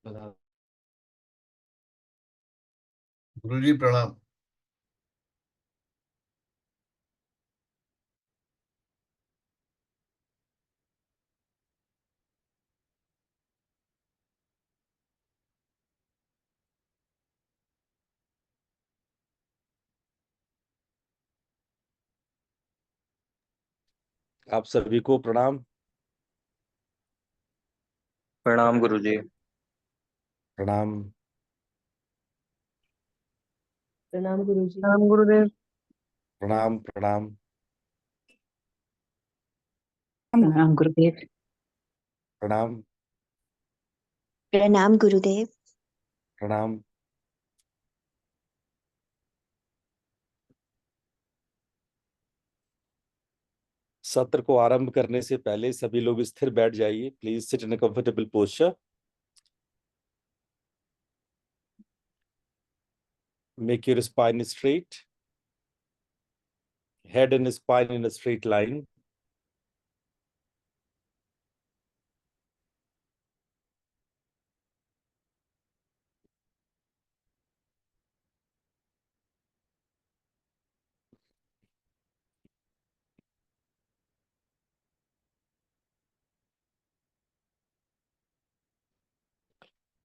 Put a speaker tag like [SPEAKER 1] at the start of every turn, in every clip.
[SPEAKER 1] बता।
[SPEAKER 2] गुरु जी प्रणाम।
[SPEAKER 1] आप सभी को प्रणाम।
[SPEAKER 3] प्रणाम गुरुजी।
[SPEAKER 1] प्रणाम।
[SPEAKER 4] प्रणाम गुरुजी।
[SPEAKER 3] प्रणाम गुरुदेव।
[SPEAKER 1] प्रणाम। प्रणाम।
[SPEAKER 4] प्रणाम गुरुदेव।
[SPEAKER 1] प्रणाम।
[SPEAKER 5] प्रणाम गुरुदेव।
[SPEAKER 1] प्रणाम। सत्र को आरंभ करने से पहले सभी लोग स्थिर बैठ जाइए। Please sit in comfortable posture. Make your spine straight, head and spine in a straight line.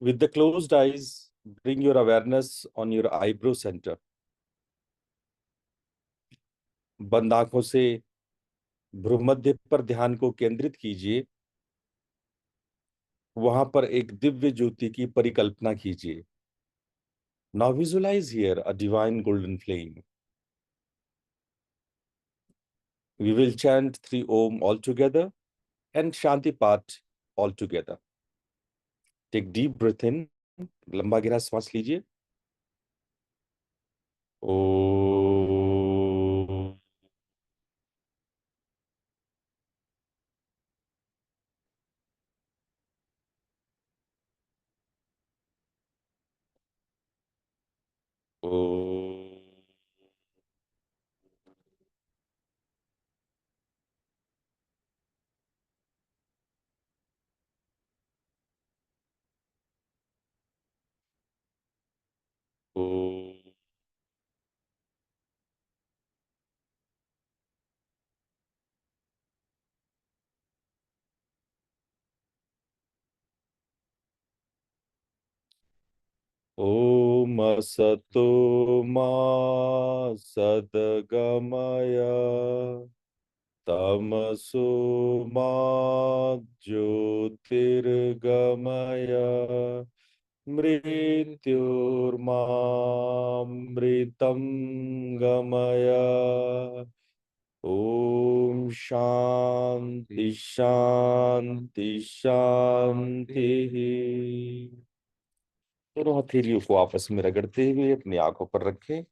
[SPEAKER 1] With the closed eyes, bring your awareness on your eyebrow center. बंद आंखों से भ्रूमध्य पर ध्यान को केंद्रित कीजिए। वहां पर एक दिव्य ज्योति की परिकल्पना कीजिए। Now visualize here a divine golden flame. We will chant 3 Om all together and Shanti Path all together. Take deep breath in. लंबा गहरा श्वास लीजिए। ओ ओ ओ ओम सतो मा सद्गमय तमसो मा ज्योतिर्गमय मृत्युर्मामृतं गमय। ओम शांति शांति शांति। दोनों हथेलियों को आपस में रगड़ते हुए अपनी आंखों पर रखें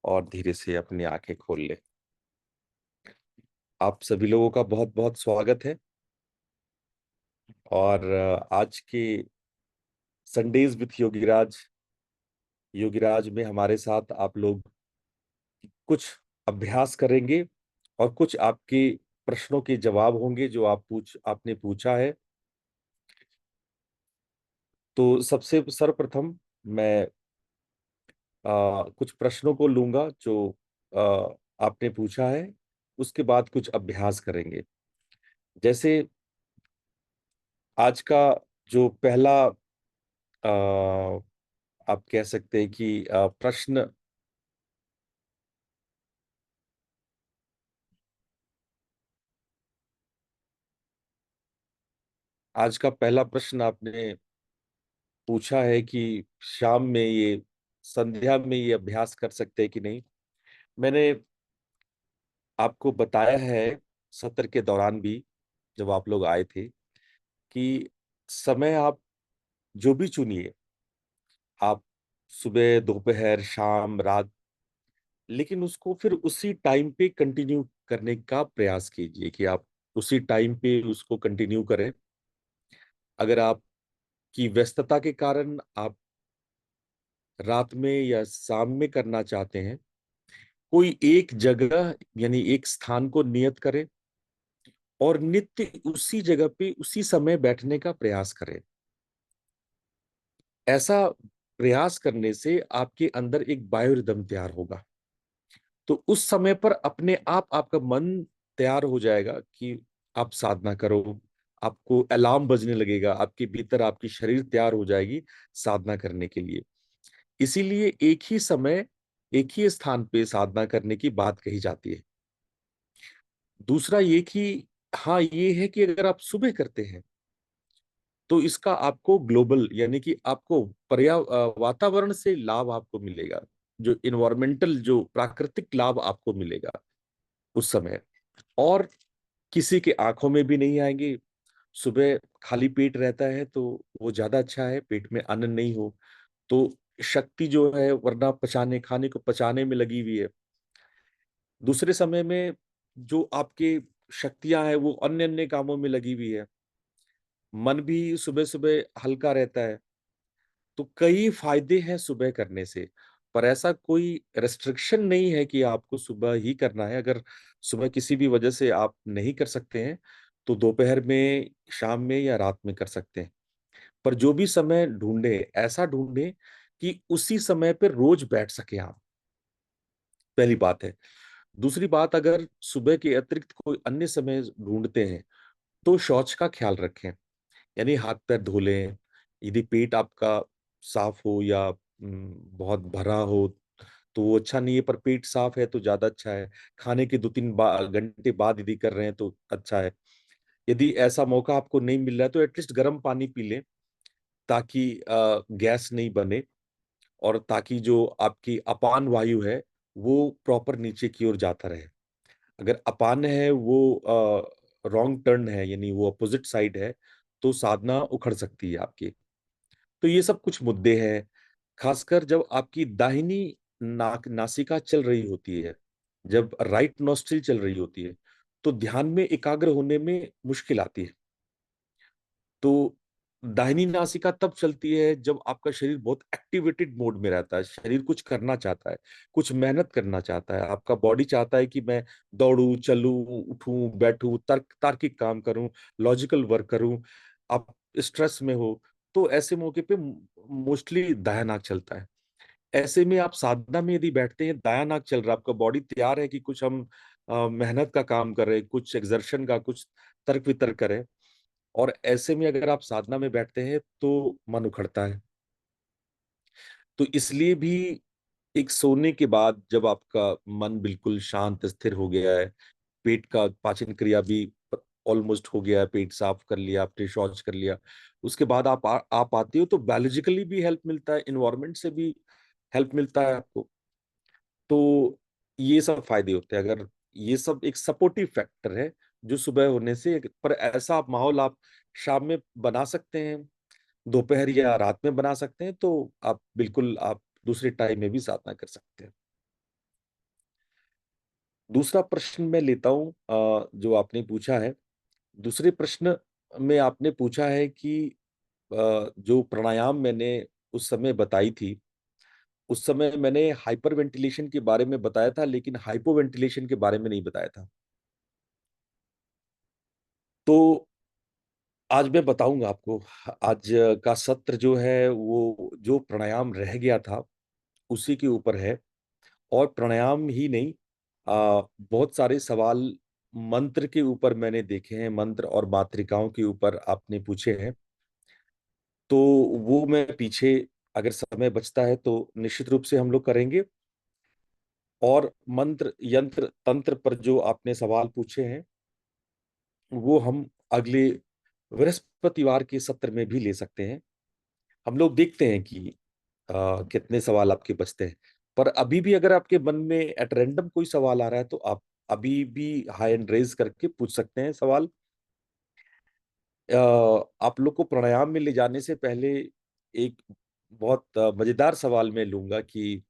[SPEAKER 1] और धीरे से अपनी आंखें खोल लें। आप सभी लोगों का बहुत बहुत स्वागत है। और आज के संडेज विथ योगीराज में हमारे साथ आप लोग कुछ अभ्यास करेंगे और कुछ आपके प्रश्नों के जवाब होंगे जो आपने पूछा है। तो सबसे सर्वप्रथम मैं कुछ प्रश्नों को लूंगा जो आ, आपने पूछा है। उसके बाद कुछ अभ्यास करेंगे। जैसे आज का जो पहला आप कह सकते हैं कि प्रश्न, आज का पहला प्रश्न आपने पूछा है कि शाम में ये संध्या में ये अभ्यास कर सकते हैं कि नहीं। मैंने आपको बताया है सत्र के दौरान भी, जब आप लोग आए थे, कि समय आप जो भी चुनिए, आप सुबह दोपहर शाम रात, लेकिन उसको फिर उसी टाइम पे कंटिन्यू करने का प्रयास कीजिए कि आप उसी टाइम पे उसको कंटिन्यू करें। अगर आपकी व्यस्तता के कारण आप रात में या शाम में करना चाहते हैं, कोई एक जगह यानी एक स्थान को नियत करें और नित्य उसी जगह पे उसी समय बैठने का प्रयास करें। ऐसा प्रयास करने से आपके अंदर एक बायोरिदम तैयार होगा। तो उस समय पर अपने आप आपका मन तैयार हो जाएगा कि आप साधना करो, आपको अलार्म बजने लगेगा, आपके भीतर आपकी शरीर तैयार हो जाएगी साधना करने के लिए। इसीलिए एक ही समय एक ही स्थान पे साधना करने की बात कही जाती है। दूसरा ये कि हाँ, ये है कि अगर आप सुबह करते हैं तो इसका आपको ग्लोबल यानी कि आपको वातावरण से लाभ आपको मिलेगा, जो इन्वायरमेंटल जो प्राकृतिक लाभ आपको मिलेगा उस समय, और किसी के आंखों में भी नहीं आएंगे। सुबह खाली पेट रहता है तो वो ज्यादा अच्छा है, पेट में अन्न नहीं हो तो शक्ति जो है वरना पचाने खाने को पचाने में लगी हुई है। दूसरे समय में जो आपके शक्तियां हैं वो अन्य अन्य कामों में लगी हुई है। मन भी सुबह सुबह हल्का रहता है। तो कई फायदे हैं सुबह करने से, पर ऐसा कोई रेस्ट्रिक्शन नहीं है कि आपको सुबह ही करना है। अगर सुबह किसी भी वजह से आप नहीं कर सकते हैं तो दोपहर में, शाम में या रात में कर सकते हैं। पर जो भी समय ढूंढे, ऐसा ढूंढे कि उसी समय पे रोज बैठ सके आप, पहली बात है। दूसरी बात, अगर सुबह के अतिरिक्त कोई अन्य समय ढूंढते हैं तो शौच का ख्याल रखें, यानी हाथ पैर धो लें। यदि पेट आपका साफ हो या बहुत भरा हो तो वो अच्छा नहीं है, पर पेट साफ है तो ज्यादा अच्छा है। खाने के 2-3 घंटे बाद यदि कर रहे हैं तो अच्छा है। यदि ऐसा मौका आपको नहीं मिल रहा है तो एटलीस्ट गर्म पानी पी लें, ताकि गैस नहीं बने और ताकि जो आपकी अपान वायु है वो प्रॉपर नीचे की ओर जाता रहे। अगर अपान है वो रॉन्ग टर्न है, यानी वो अपोजिट साइड है, तो साधना उखड़ सकती है आपकी। तो ये सब कुछ मुद्दे हैं, खासकर जब आपकी दाहिनी नाक नासिका चल रही होती है, जब राइट नॉस्ट्रिल चल रही होती है, तो ध्यान में एकाग्र होने में मुश्किल आती है। तो दाहिनी नासिका तब चलती है जब आपका शरीर बहुत एक्टिवेटेड मोड में रहता है, शरीर कुछ करना चाहता है, कुछ मेहनत करना चाहता है। आपका बॉडी चाहता है कि मैं दौड़ूं, चलूं, उठूं, बैठूं, तार्किक काम करूं, लॉजिकल वर्क करूं। आप स्ट्रेस में हो तो ऐसे मौके पे मोस्टली दायां नाक चलता है। ऐसे में आप साधना में यदि बैठते हैं, दायां नाक चल रहा है, आपका बॉडी तैयार है कि कुछ हम मेहनत का काम कर रहे हैं, कुछ एक्सर्शन का, कुछ तर्क वितर्क करें, और ऐसे में अगर आप साधना में बैठते हैं तो मन उखड़ता है। तो इसलिए भी एक सोने के बाद जब आपका मन बिल्कुल शांत स्थिर हो गया है, पेट का पाचन क्रिया भी ऑलमोस्ट हो गया है, पेट साफ कर लिया आपने, शौच कर लिया, उसके बाद आप आते हो तो बायोलॉजिकली भी हेल्प मिलता है, इन्वायरमेंट से भी हेल्प मिलता है आपको। तो ये सब फायदे होते हैं। अगर ये सब एक सपोर्टिव फैक्टर है जो सुबह होने से, पर ऐसा आप माहौल आप शाम में बना सकते हैं, दोपहर या रात में बना सकते हैं, तो आप बिल्कुल आप दूसरे टाइम में भी साधना कर सकते हैं। दूसरा प्रश्न मैं लेता हूं, जो आपने पूछा है। दूसरे प्रश्न में आपने पूछा है कि जो प्राणायाम मैंने उस समय बताई थी, उस समय मैंने हाइपर वेंटिलेशन के बारे में बताया था लेकिन हाइपो वेंटिलेशन के बारे में नहीं बताया था। तो आज मैं बताऊंगा आपको। आज का सत्र जो है वो जो प्राणायाम रह गया था उसी के ऊपर है। और प्राणायाम ही नहीं, बहुत सारे सवाल मंत्र के ऊपर मैंने देखे हैं, मंत्र और मातृकाओं के ऊपर आपने पूछे हैं। तो वो मैं पीछे, अगर समय बचता है तो निश्चित रूप से हम लोग करेंगे। और मंत्र यंत्र तंत्र पर जो आपने सवाल पूछे हैं वो हम अगले बृहस्पतिवार के सत्र में भी ले सकते हैं। हम लोग देखते हैं कि कितने सवाल आपके बचते हैं। पर अभी भी अगर आपके मन में एट रैंडम कोई सवाल आ रहा है तो आप अभी भी हाई एंड रेज करके पूछ सकते हैं सवाल। आप लोग को प्राणायाम में ले जाने से पहले एक बहुत मजेदार सवाल मैं लूंगा कि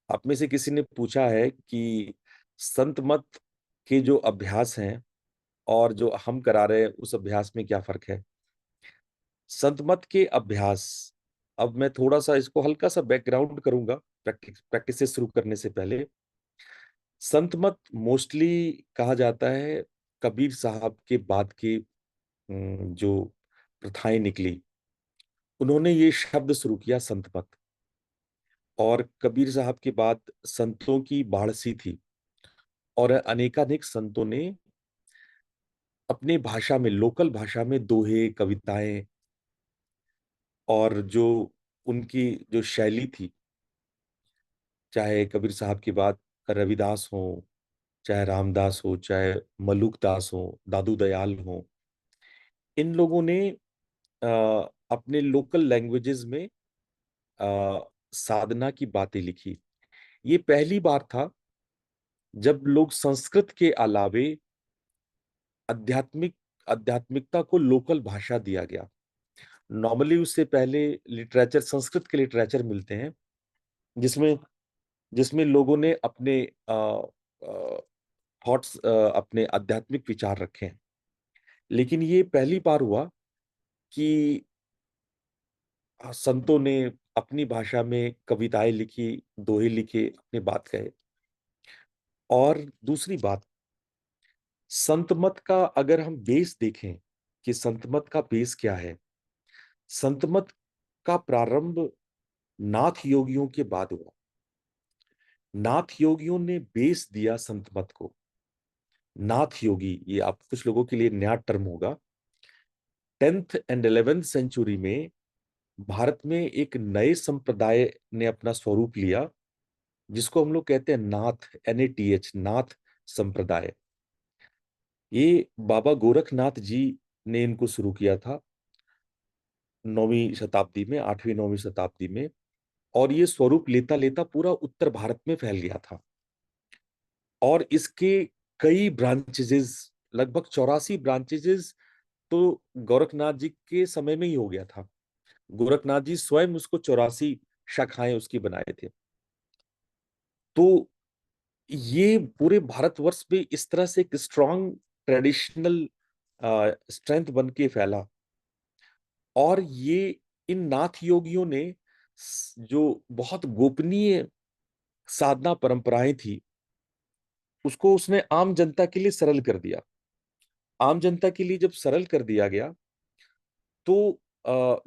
[SPEAKER 1] आप में से किसी ने पूछा है कि संत मत के जो अभ्यास हैं और जो हम करा रहे हैं उस अभ्यास में क्या फर्क है। संत मत के अभ्यास, अब मैं थोड़ा सा इसको हल्का सा बैकग्राउंड करूंगा प्रैक्टिस से शुरू करने से पहले। संत मत मोस्टली कहा जाता है कबीर साहब के बाद की जो प्रथाएं निकली उन्होंने ये शब्द शुरू किया संत मत। और कबीर साहब के बाद संतों की बाढ़ सी थी, और अनेकानेक संतों ने अपनी भाषा में, लोकल भाषा में दोहे, कविताएं, और जो उनकी जो शैली थी, चाहे कबीर साहब के बाद रविदास हो, चाहे रामदास हो, चाहे मलुकदास हो, दादू दयाल हो, इन लोगों ने अ, अपने लोकल लैंग्वेजेस में साधना की बातें लिखी। ये पहली बार था जब लोग संस्कृत के अलावे आध्यात्मिकता को लोकल भाषा दिया गया। नॉर्मली उससे पहले लिटरेचर, संस्कृत के लिटरेचर मिलते हैं जिसमें जिसमें लोगों ने अपने थॉट्स, अपने आध्यात्मिक विचार रखे हैं। लेकिन ये पहली बार हुआ कि संतों ने अपनी भाषा में कविताएं लिखी, दोहे लिखे, अपनी बात कहे। और दूसरी बात, संत मत का अगर हम बेस देखें कि संत मत का बेस क्या है, संत मत का प्रारंभ नाथ योगियों के बाद हुआ। नाथ योगियों ने बेस दिया संत मत को। नाथ योगी, ये आप कुछ लोगों के लिए नया टर्म होगा। 10th एंड 11th सेंचुरी में भारत में एक नए संप्रदाय ने अपना स्वरूप लिया, जिसको हम लोग कहते हैं नाथ, NATH, नाथ संप्रदाय। ये बाबा गोरखनाथ जी ने इनको शुरू किया था 9वीं शताब्दी में, 8वीं 9वीं शताब्दी में। और ये स्वरूप लेता लेता पूरा उत्तर भारत में फैल गया था। और इसके कई ब्रांचेस, लगभग 84 ब्रांचेस तो गोरखनाथ जी के समय में ही हो गया था। गोरखनाथ जी स्वयं उसको 84 शाखाएं उसकी बनाए थे। तो ये पूरे भारतवर्ष में इस तरह से एक स्ट्रॉन्ग ट्रेडिशनल स्ट्रेंथ बन के फैला। और ये इन नाथ योगियों ने जो बहुत गोपनीय साधना परंपराएं थी, उसको उसने आम जनता के लिए सरल कर दिया। आम जनता के लिए जब सरल कर दिया गया, तो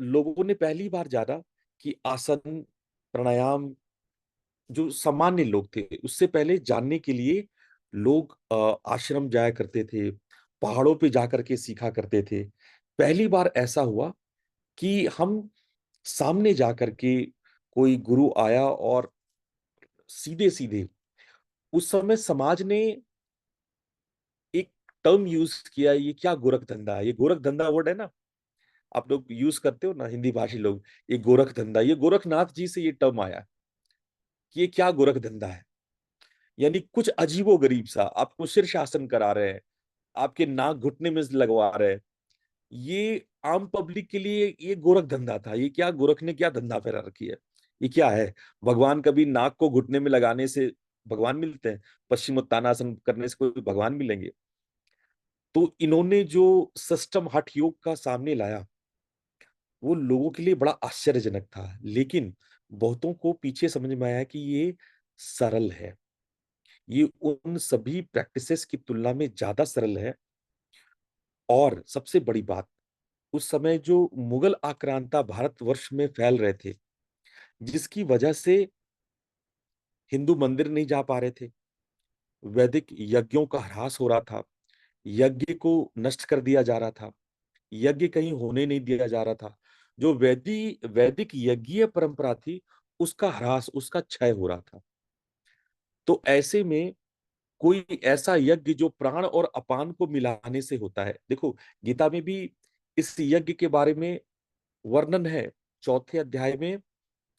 [SPEAKER 1] लोगों ने पहली बार जाना कि आसन, प्राणायाम, जो सामान्य लोग थे उससे पहले जानने के लिए लोग आश्रम जाया करते थे, पहाड़ों पे जाकर के सीखा करते थे। पहली बार ऐसा हुआ कि हम सामने जाकर के, कोई गुरु आया और सीधे सीधे, उस समय समाज ने एक टर्म यूज किया, ये क्या गोरख धंधा है, ये गोरख धंधा वर्ड है ना, आप लोग यूज करते हो ना, हिंदी भाषी लोग, ये गोरख धंधा, ये गोरखनाथ जी से ये टर्म आया कि ये क्या गोरख धंधा है। यानी कुछ अजीबो गरीब सा आपको शीर्षासन करा रहे हैं, आपके नाक घुटने में लगवा रहे हैं। ये आम पब्लिक के लिए ये गोरख धंधा था। ये क्या, गोरख ने क्या धंधा फैला रखी है, ये क्या है। भगवान कभी नाक को घुटने में लगाने से भगवान मिलते हैं? पश्चिमोत्तानासन करने से कोई भगवान मिलेंगे? तो इन्होंने जो सिस्टम हठ योग का सामने लाया, वो लोगों के लिए बड़ा आश्चर्यजनक था। लेकिन बहुतों को पीछे समझ में आया कि ये सरल है, ये उन सभी प्रैक्टिसेस की तुलना में ज्यादा सरल है। और सबसे बड़ी बात, उस समय जो मुगल आक्रांता भारतवर्ष में फैल रहे थे, जिसकी वजह से हिंदू मंदिर नहीं जा पा रहे थे, वैदिक यज्ञों का ह्रास हो रहा था, यज्ञ को नष्ट कर दिया जा रहा था, यज्ञ कहीं होने नहीं दिया जा रहा था। जो वैदिक यज्ञीय परंपरा थी, उसका ह्रास, उसका क्षय हो रहा था। तो ऐसे में कोई ऐसा यज्ञ जो प्राण और अपान को मिलाने से होता है, देखो गीता में भी इस यज्ञ के बारे में वर्णन है। 4थे अध्याय में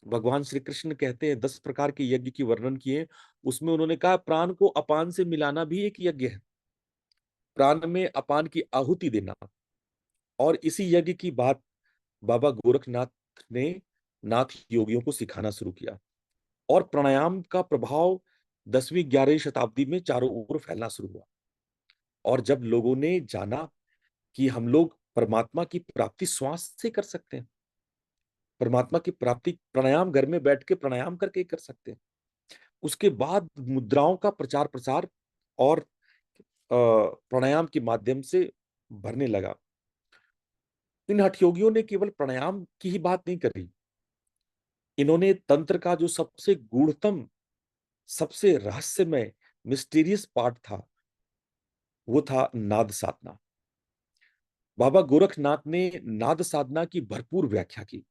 [SPEAKER 1] भगवान श्री कृष्ण कहते हैं, 10 प्रकार के यज्ञ की वर्णन किए। उसमें उन्होंने कहा प्राण को अपान से मिलाना भी एक यज्ञ है, प्राण में अपान की आहुति देना। और इसी यज्ञ की बात बाबा गोरखनाथ ने नाथ योगियों को सिखाना शुरू किया। और प्राणायाम का प्रभाव 10वीं 11वीं शताब्दी में चारों ओर फैलना शुरू हुआ। और जब लोगों ने जाना कि हम लोग परमात्मा की प्राप्ति श्वास से कर सकते हैं, परमात्मा की प्राप्ति प्राणायाम घर में बैठ के प्राणायाम करके कर सकते हैं, उसके बाद मुद्राओं का प्रचार प्रसार और प्राणायाम के माध्यम से भरने लगा। इन हठ योगियों ने केवल प्राणायाम की ही बात नहीं करी, इन्होंने तंत्र का जो सबसे गूढ़तम, सबसे रहस्यमय, मिस्टीरियस पार्ट था, वो था नाद साधना। बाबा गोरखनाथ ने नाद साधना की भरपूर व्याख्या की,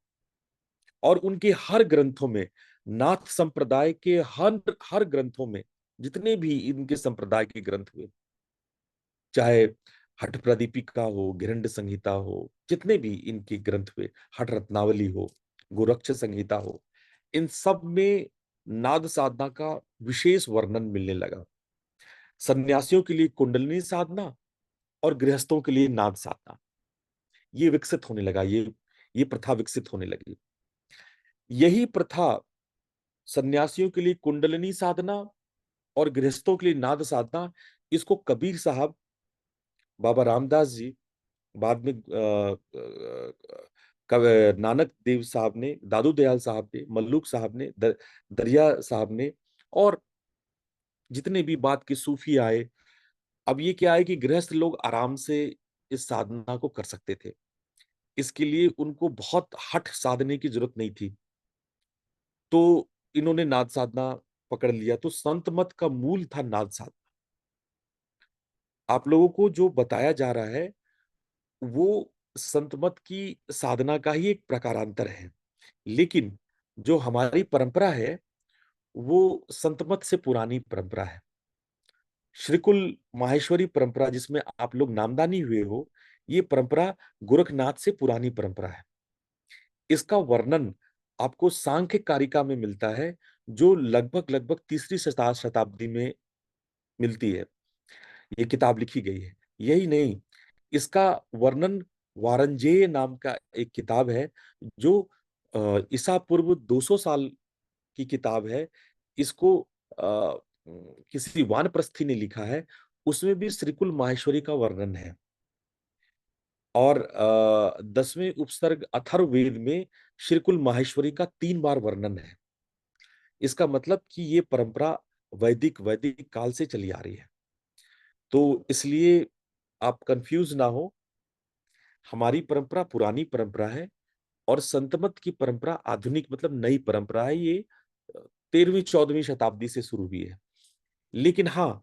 [SPEAKER 1] और उनके हर ग्रंथों में, नाथ संप्रदाय के हर हर ग्रंथों में, जितने भी इनके संप्रदाय के ग्रंथ हुए, चाहे हठ प्रदीपिका हो, गिरंड संहिता हो, जितने भी इनके ग्रंथ हुए, हठ रत्नावली हो, गोरक्ष संहिता हो, इन सब में नाद साधना का विशेष वर्णन मिलने लगा। सन्यासियों के लिए कुंडलिनी साधना और गृहस्थों के लिए नाद साधना, ये विकसित होने लगा, ये प्रथा विकसित होने लगी। यही प्रथा सन्यासियों के लिए कुंडलिनी साधना और गृहस्थों के लिए नाद साधना, इसको कबीर साहब, बाबा रामदास जी, बाद में नानक देव साहब ने, दादू दयाल साहब ने, मल्लुक साहब ने, दरिया साहब ने, और जितने भी बाद के सूफी आए। अब ये क्या है कि गृहस्थ लोग आराम से इस साधना को कर सकते थे, इसके लिए उनको बहुत हठ साधने की जरूरत नहीं थी, तो इन्होंने नाद साधना पकड़ लिया। तो संत मत का मूल था नाद साधना। आप लोगों को जो बताया जा रहा है वो संत मत की साधना का ही एक प्रकारांतर है, लेकिन जो हमारी परंपरा है वो संत मत से पुरानी परंपरा है। श्रीकुल माहेश्वरी परंपरा, जिसमें आप लोग नामदानी हुए हो, ये परंपरा गोरखनाथ से पुरानी परंपरा है। इसका वर्णन आपको सांख्य कारिका में मिलता है, जो लगभग लगभग तीसरी शताब्दी में मिलती है, ये किताब लिखी गई है। यही नहीं, इसका वर्णन वारंजेय नाम का एक किताब है, जो ईसा पूर्व 200 साल की किताब है। इसको किसी वानप्रस्थी ने लिखा है, उसमें भी श्रीकुल माहेश्वरी का वर्णन है। और 10वें उपसर्ग अथर्ववेद में श्रीकुल माहेश्वरी का 3 बार वर्णन है। इसका मतलब कि ये परंपरा वैदिक वैदिक काल से चली आ रही है। तो इसलिए आप कंफ्यूज ना हो, हमारी परंपरा पुरानी परंपरा है, और संतमत की परंपरा आधुनिक, मतलब नई परंपरा है। ये 13वीं 14वीं शताब्दी से शुरू हुई है। लेकिन हाँ,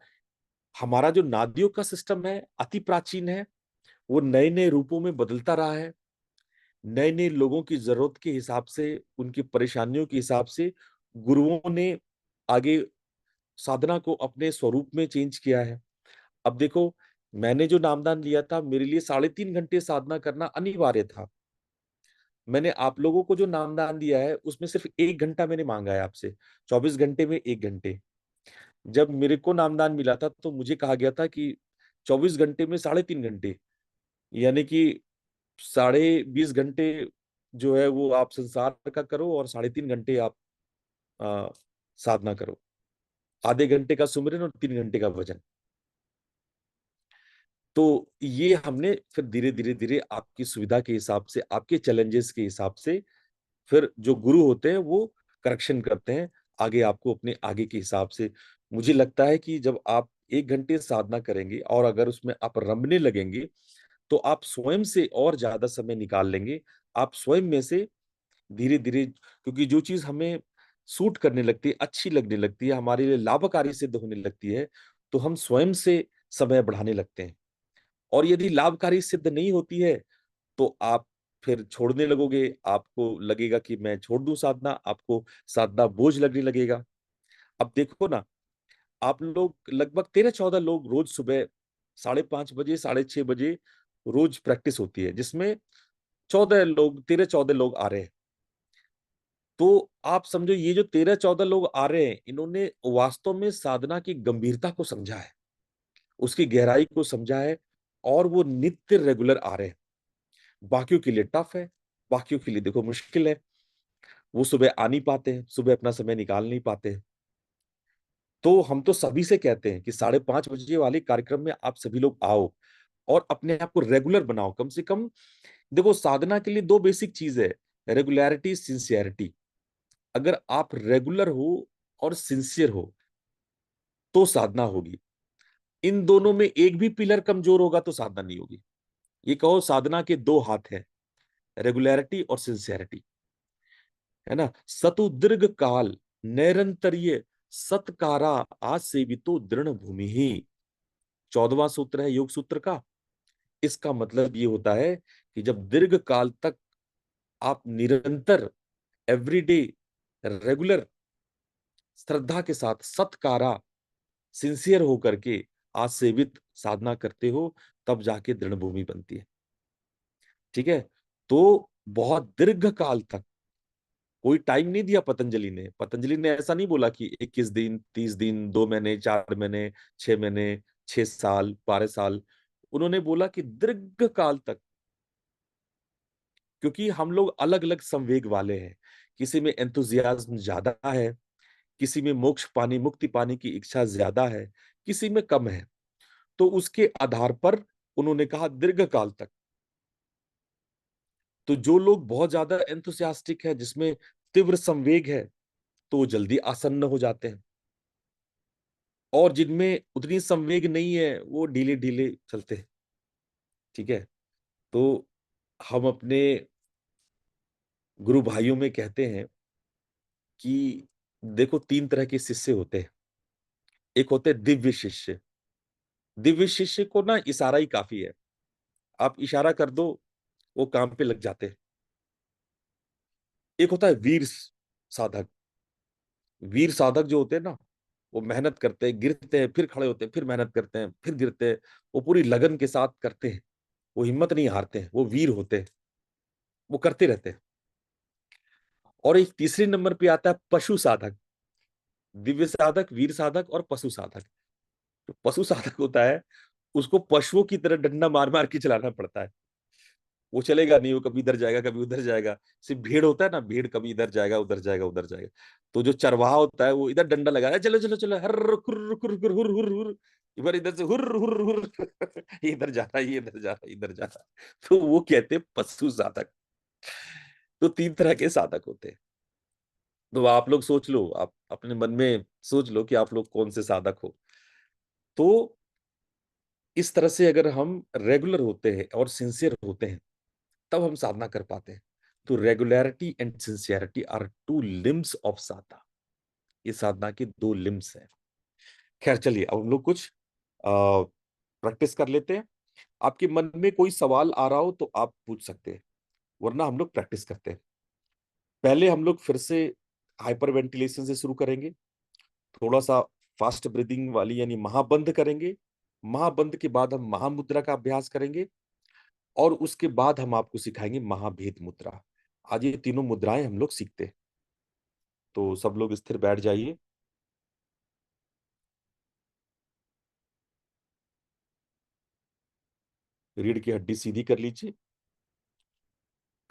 [SPEAKER 1] हमारा जो नादियों का सिस्टम है अति प्राचीन है, वो नए नए रूपों में बदलता रहा है। नए नए लोगों की जरूरत के हिसाब से, उनकी परेशानियों के हिसाब से गुरुओं ने आगे साधना को अपने स्वरूप में चेंज किया है। अब देखो, मैंने जो नामदान लिया था, मेरे लिए 3.5 घंटे साधना करना अनिवार्य था। मैंने आप लोगों को जो नामदान दिया है उसमें सिर्फ 1 घंटा मैंने मांगा है आपसे, 24 घंटे में 1 घंटे। जब मेरे को नामदान मिला था तो मुझे कहा गया था कि 24 घंटे में 3.5 घंटे, यानी कि 20.5 घंटे जो है वो आप संसार का करो, और 3.5 घंटे आप आ, साधना करो। आधे घंटे का सुमिरन और 3 घंटे का भजन। तो ये हमने फिर धीरे धीरे धीरे आपकी सुविधा के हिसाब से, आपके चैलेंजेस के हिसाब से, फिर जो गुरु होते हैं वो करेक्शन करते हैं आगे आपको, अपने आगे के हिसाब से। मुझे लगता है कि जब आप 1 घंटे साधना करेंगे और अगर उसमें आप रमने लगेंगे, तो आप स्वयं से और ज्यादा समय निकाल लेंगे। आप स्वयं में से धीरे धीरे, क्योंकि जो चीज हमें सूट करने लगती है, अच्छी लगने लगती है, हमारे लिए लाभकारी सिद्ध होने लगती है, तो हम स्वयं से समय बढ़ाने लगते हैं। और यदि लाभकारी सिद्ध नहीं होती है, तो आप फिर छोड़ने लगोगे। आपको लगेगा कि मैं छोड़ दूं साधना, आपको साधना बोझ लगने लगेगा। अब देखो ना, आप लोग लगभग 13-14 लोग रोज सुबह 5:30 बजे, 6:30 बजे रोज प्रैक्टिस होती है, जिसमें 13-14 लोग आ रहे हैं। तो आप समझो, ये जो 13-14 लोग आ रहे हैं, इन्होंने वास्तव में साधना की गंभीरता को समझा है, उसकी गहराई को समझा है, और वो नित्य रेगुलर आ रहे हैं। बाकियों के लिए टफ है, बाकियों के लिए देखो मुश्किल है, वो सुबह आ नहीं पाते हैं, सुबह अपना समय निकाल नहीं पाते हैं। तो हम तो सभी से कहते हैं कि 5:30 बजे वाले कार्यक्रम में आप सभी लोग आओ, और अपने आप को रेगुलर बनाओ। कम से कम देखो, साधना के लिए 2 बेसिक चीज है, रेगुलरिटी, सिंसियरिटी। अगर आप रेगुलर हो और सिंसियर हो तो साधना होगी। इन दोनों में एक भी पिलर कमजोर होगा तो साधना नहीं होगी। ये कहो, साधना के 2 हाथ हैं, रेगुलरिटी और सिंसियरिटी, है ना। सतु दीर्घ काल निरंतरीय सत्कारा आज सेवितो दृढ़ भूमि ही, 14वां सूत्र है योग सूत्र का। इसका मतलब ये होता है कि जब दीर्घ काल तक आप निरंतर, एवरीडे, रेगुलर, श्रद्धा के साथ, सत्कारा, सिंसियर होकर के आज सेवित साधना करते हो, तब जाके दृढ़ भूमि बनती है। ठीक है। तो बहुत दीर्घ काल तक, कोई टाइम नहीं दिया पतंजलि ने। पतंजलि ने ऐसा नहीं बोला कि 21 दिन, 30 दिन, 2 महीने, 4 महीने, 6 महीने, 6 साल, 12 साल। उन्होंने बोला कि दीर्घ काल तक, क्योंकि हम लोग अलग अलग संवेग वाले हैं। किसी में एंथुजियाज्म ज्यादा है, किसी में मोक्ष पाने, मुक्ति पाने की इच्छा ज्यादा है, किसी में कम है। तो उसके आधार पर उन्होंने कहा दीर्घ काल तक। तो जो लोग बहुत ज्यादा एंथुसियास्टिक है, जिसमें तीव्र संवेग है, तो वो जल्दी आसन्न हो जाते हैं। और जिनमें उतनी संवेग नहीं है, वो ढीले ढीले चलते हैं। ठीक है। तो हम अपने गुरु भाइयों में कहते हैं कि देखो, 3 तरह के शिष्य होते हैं। एक होते हैं दिव्य शिष्य। दिव्य शिष्य को ना इशारा ही काफी है, आप इशारा कर दो, वो काम पे लग जाते हैं। एक होता है वीर साधक। वीर साधक जो होते हैं ना, वो मेहनत करते हैं, गिरते हैं, फिर खड़े होते हैं, फिर मेहनत करते हैं, फिर गिरते हैं। वो पूरी लगन के साथ करते हैं, वो हिम्मत नहीं हारते हैं, वो वीर होते हैं, वो करते रहते हैं। और एक तीसरे नंबर पे आता है पशु साधक। दिव्य साधक, वीर साधक और पशु साधक। तो पशु साधक होता है, उसको पशुओं की तरह डंडा मार मार के चलाना पड़ता है। वो चलेगा नहीं, वो कभी इधर जाएगा, कभी उधर जाएगा। सिर्फ भेड़ होता है ना, भेड़ कभी इधर जाएगा, उधर जाएगा, उधर जाएगा। तो जो चरवाहा होता है, वो इधर डंडा लगाया, चलो चलो चलो, हर खुर खुर खुर हुर हुर हुर, इधर इधर से हुर हुर हुर, ये इधर जा रहा है, ये इधर जा रहा है, इधर जा रहा है। तो वो कहते हैं पशु साधक। तो 3 तरह के साधक होते हैं। तो आप लोग सोच लो, आप अपने मन में सोच लो कि आप लोग कौन से साधक हो। तो इस तरह से अगर हम रेगुलर होते हैं और सिंसियर होते हैं, तब हम साधना कर पाते हैं। तो regularity and sincerity are 2 limbs of sadhana. ये साधना के 2 लिम्स हैं। खैर चलिए, अब हम लोग कुछ प्रैक्टिस कर लेते हैं। आपके मन में कोई सवाल आ रहा हो तो आप पूछ सकते हैं, वरना हम लोग प्रैक्टिस करते हैं। पहले हम लोग फिर से हाइपर वेंटिलेशन से शुरू करेंगे। थोड़ा सा फास्ट ब्रीदिंग वाली, यानी महाबंद करेंगे। महाबंद के बाद हम महामुद्रा का अभ्यास करेंगे। और उसके बाद हम आपको सिखाएंगे महाभेद मुद्रा। आज ये तीनों मुद्राएं हम लोग सीखते हैं। तो सब लोग स्थिर बैठ जाइए। रीढ़ की हड्डी सीधी कर लीजिए।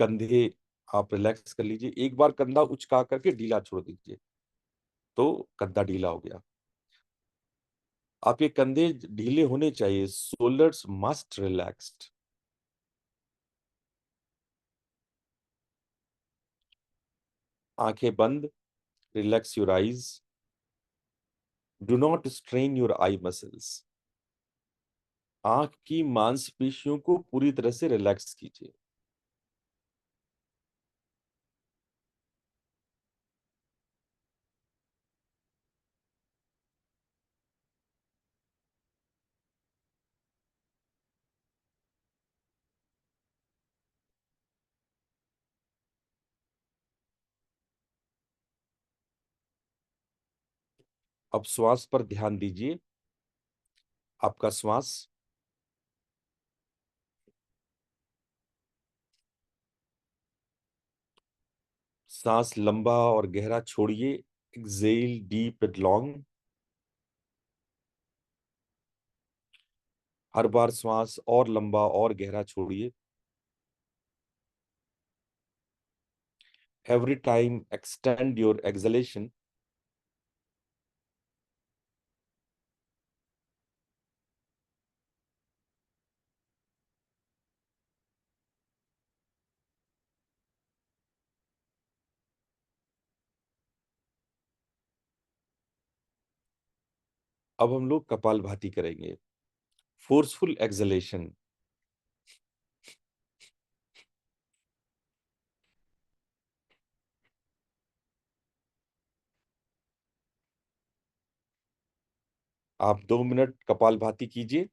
[SPEAKER 1] कंधे आप रिलैक्स कर लीजिए। एक बार कंधा उचका करके ढीला छोड़ दीजिए, तो कंधा ढीला हो गया। आपके कंधे ढीले होने चाहिए। Shoulders must relaxed. आंखें बंद। Relax your eyes. Do not strain your eye muscles. आंख की मांसपेशियों को पूरी तरह से रिलैक्स कीजिए। अब श्वास पर ध्यान दीजिए। आपका श्वास, सांस लंबा और गहरा छोड़िए। Exhale deep and long. हर बार श्वास और लंबा और गहरा छोड़िए। Every time extend your exhalation. अब हम लोग कपालभाति करेंगे। Forceful exhalation. आप 2 मिनट कपालभाति कीजिए।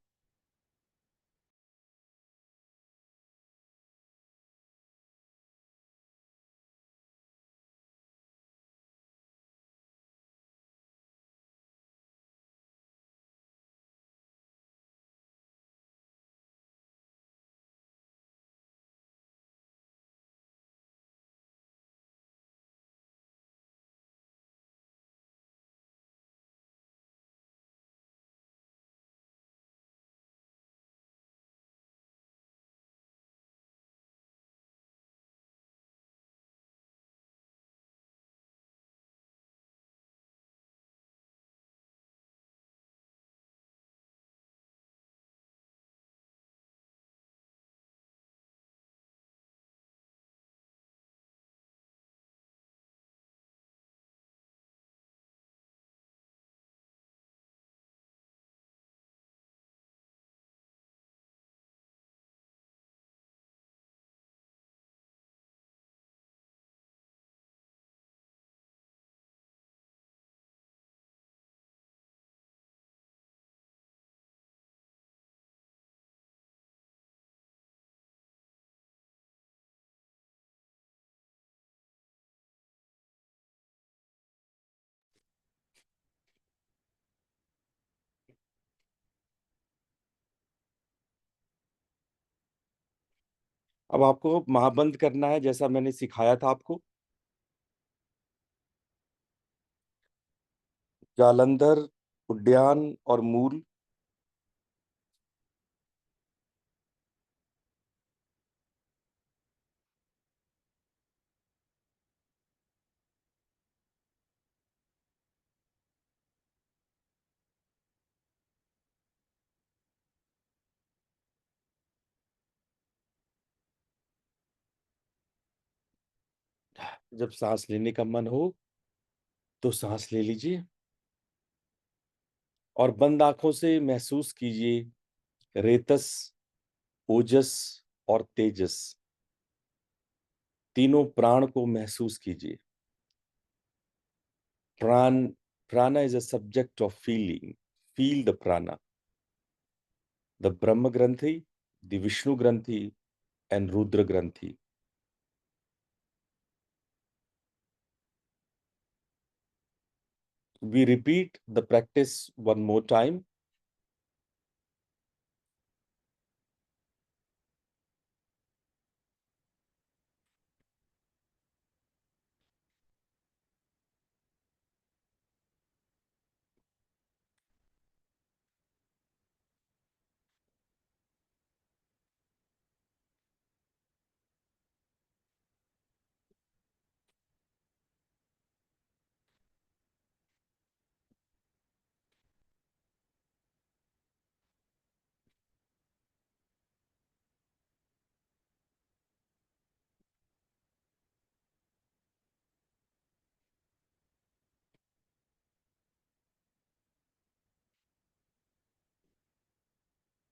[SPEAKER 1] अब आपको महाबंद करना है, जैसा मैंने सिखाया था आपको। जालंधर, उद्यान और मूल। जब सांस लेने का मन हो तो सांस ले लीजिए और बंद आंखों से महसूस कीजिए रेतस, ओजस और तेजस, तीनों प्राण को महसूस कीजिए। प्राण, prana is a subject of feeling. Feel the prana. The Brahma Granthi, the Vishnu Granthi, and Rudra Granthi. We repeat the practice one more time.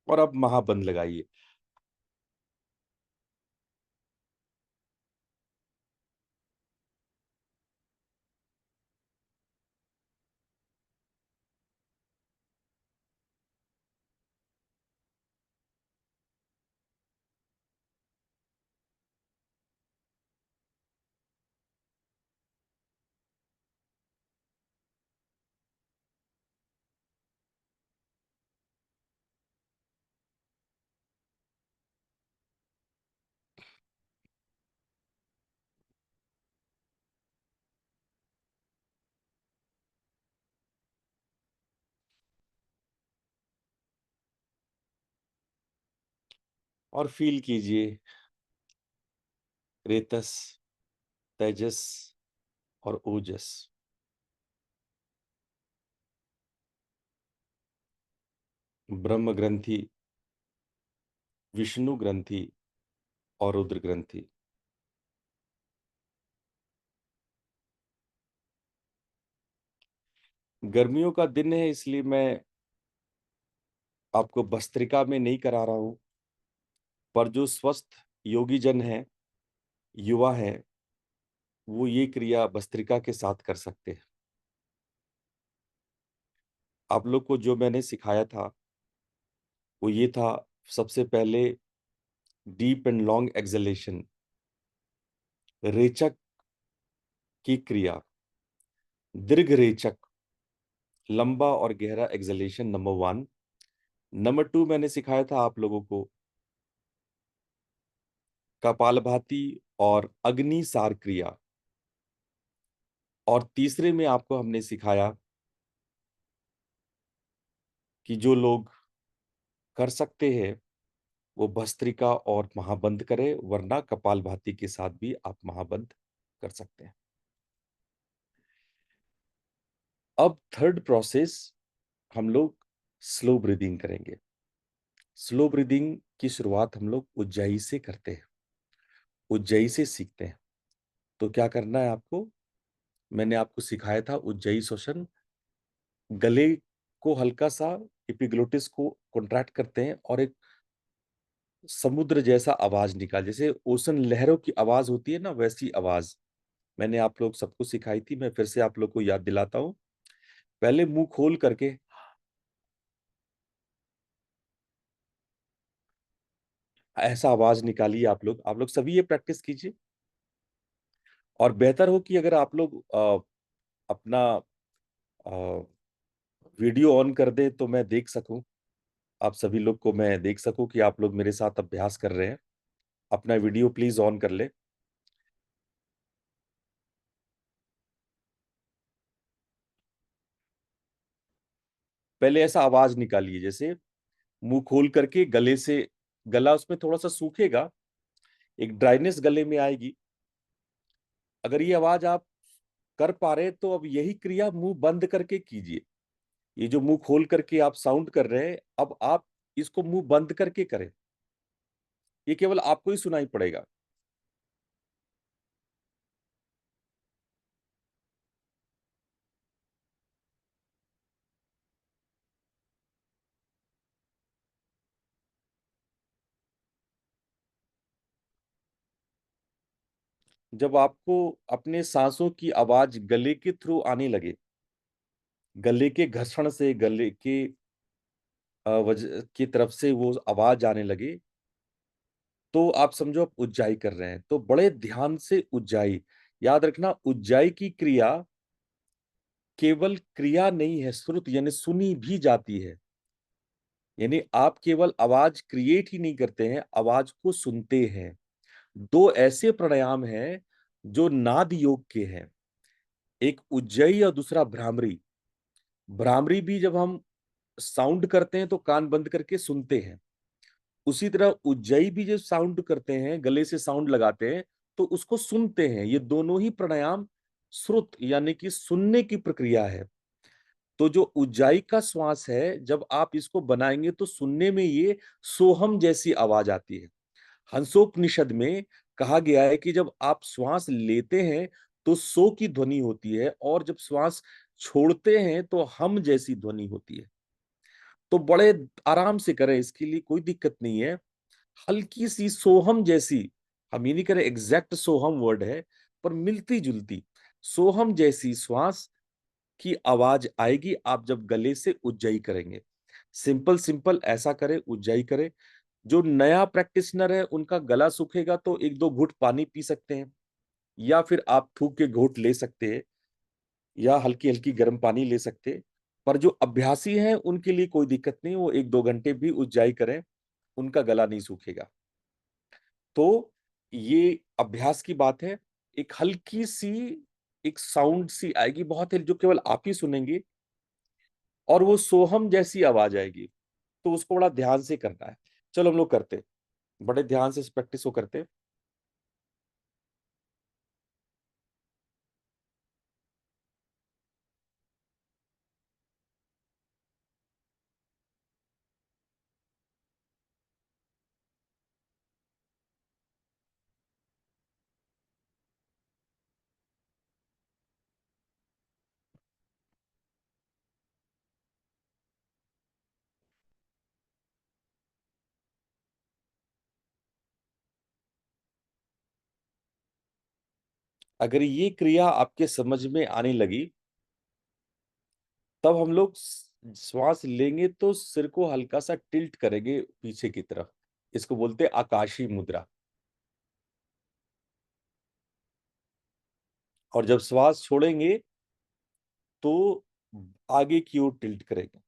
[SPEAKER 1] और अब महाबंद लगाइए। और फील कीजिए रेतस, तेजस और ओजस। ब्रह्म ग्रंथि, विष्णु ग्रंथि और रुद्र ग्रंथि। गर्मियों का दिन है, इसलिए मैं आपको भस्त्रिका में नहीं करा रहा हूं, पर जो स्वस्थ योगी जन हैं, युवा हैं, वो ये क्रिया भस्त्रिका के साथ कर सकते हैं। आप लोग को जो मैंने सिखाया था वो ये था, सबसे पहले डीप एंड लॉन्ग एक्सलेशन, रेचक की क्रिया, दीर्घ रेचक, लंबा और गहरा एक्सलेशन, नंबर 1। नंबर 2 मैंने सिखाया था आप लोगों को कपालभाति और अग्निसार क्रिया। और तीसरे में आपको हमने सिखाया कि जो लोग कर सकते हैं वो भस्त्रिका और महाबंध करें, वरना कपालभाति के साथ भी आप महाबंध कर सकते हैं। अब थर्ड प्रोसेस हम लोग स्लो ब्रीदिंग करेंगे। स्लो ब्रीदिंग की शुरुआत हम लोग उज्जाई से करते हैं, उज्जाई से सीखते हैं। तो क्या करना है आपको, मैंने आपको सिखाया था उज्जाई श्वसन। गले को हल्का सा, एपिग्लोटिस को कॉन्ट्रैक्ट करते हैं और एक समुद्र जैसा आवाज निकाल, जैसे ओशन लहरों की आवाज होती है ना, वैसी आवाज मैंने आप लोग सबको सिखाई थी। मैं फिर से आप लोग को याद दिलाता हूँ। पहले मुंह खोल करके ऐसा आवाज निकालिए। आप लोग सभी ये प्रैक्टिस कीजिए। और बेहतर हो कि अगर आप लोग अपना वीडियो ऑन कर दे तो मैं देख सकूं, आप सभी लोग को मैं देख सकूं कि आप लोग मेरे साथ अभ्यास कर रहे हैं। अपना वीडियो प्लीज ऑन कर ले। पहले ऐसा आवाज निकालिए, जैसे मुंह खोल करके गले से, गला उसमें थोड़ा सा सूखेगा, एक ड्राइनेस गले में आएगी। अगर ये आवाज आप कर पा रहे तो अब यही क्रिया मुंह बंद करके कीजिए। ये जो मुंह खोल करके आप साउंड कर रहे हैं, अब आप इसको मुंह बंद करके करें। ये केवल आपको ही सुनाई पड़ेगा। जब आपको अपने सांसों की आवाज गले के थ्रू आने लगे, गले के घर्षण से, गले के वजह की तरफ से वो आवाज आने लगे, तो आप समझो आप उज्जाई कर रहे हैं। तो बड़े ध्यान से उज्जाई, याद रखना, उज्जाई की क्रिया केवल क्रिया नहीं है, श्रुत यानी सुनी भी जाती है। यानी आप केवल आवाज क्रिएट ही नहीं करते हैं, आवाज को सुनते हैं। दो ऐसे प्राणायाम हैं जो नाद योग के हैं, एक उज्जयी और दूसरा भ्रामरी। भ्रामरी भी जब हम साउंड करते हैं तो कान बंद करके सुनते हैं, उसी तरह उज्जयी भी जब साउंड करते हैं, गले से साउंड लगाते हैं, तो उसको सुनते हैं। ये दोनों ही प्राणायाम श्रुत यानी कि सुनने की प्रक्रिया है। तो जो उज्जाई का श्वास है, जब आप इसको बनाएंगे तो सुनने में ये सोहम जैसी आवाज आती है। हंसोपनिषद में कहा गया है कि जब आप श्वास लेते हैं तो सो की ध्वनि होती है, और जब श्वास छोड़ते हैं तो हम जैसी ध्वनि होती है। तो बड़े आराम से करें, इसके लिए कोई दिक्कत नहीं है। हल्की सी सोहम जैसी, हम ये नहीं करें एग्जैक्ट सोहम वर्ड है, पर मिलती जुलती सोहम जैसी श्वास की आवाज आएगी आप जब गले से उज्जाई करेंगे। सिंपल सिंपल ऐसा करें, उज्जाई करें। जो नया प्रैक्टिशनर है उनका गला सूखेगा तो एक दो घूंट पानी पी सकते हैं, या फिर आप थूक के घूंट ले सकते हैं, या हल्की हल्की गर्म पानी ले सकते हैं। पर जो अभ्यासी हैं उनके लिए कोई दिक्कत नहीं, वो एक दो घंटे भी उज्जाई करें, उनका गला नहीं सूखेगा। तो ये अभ्यास की बात है। एक हल्की सी एक साउंड सी आएगी, बहुत है, जो केवल आप ही सुनेंगे, और वो सोहम जैसी आवाज आएगी। तो उसको बड़ा ध्यान से करना है। चलो हम लोग करते हैं, बड़े ध्यान से इस प्रैक्टिस को करते हैं। अगर ये क्रिया आपके समझ में आने लगी, तब हम लोग श्वास लेंगे तो सिर को हल्का सा टिल्ट करेंगे पीछे की तरफ, इसको बोलते हैं आकाशीय मुद्रा। और जब श्वास छोड़ेंगे तो आगे की ओर टिल्ट करेंगे।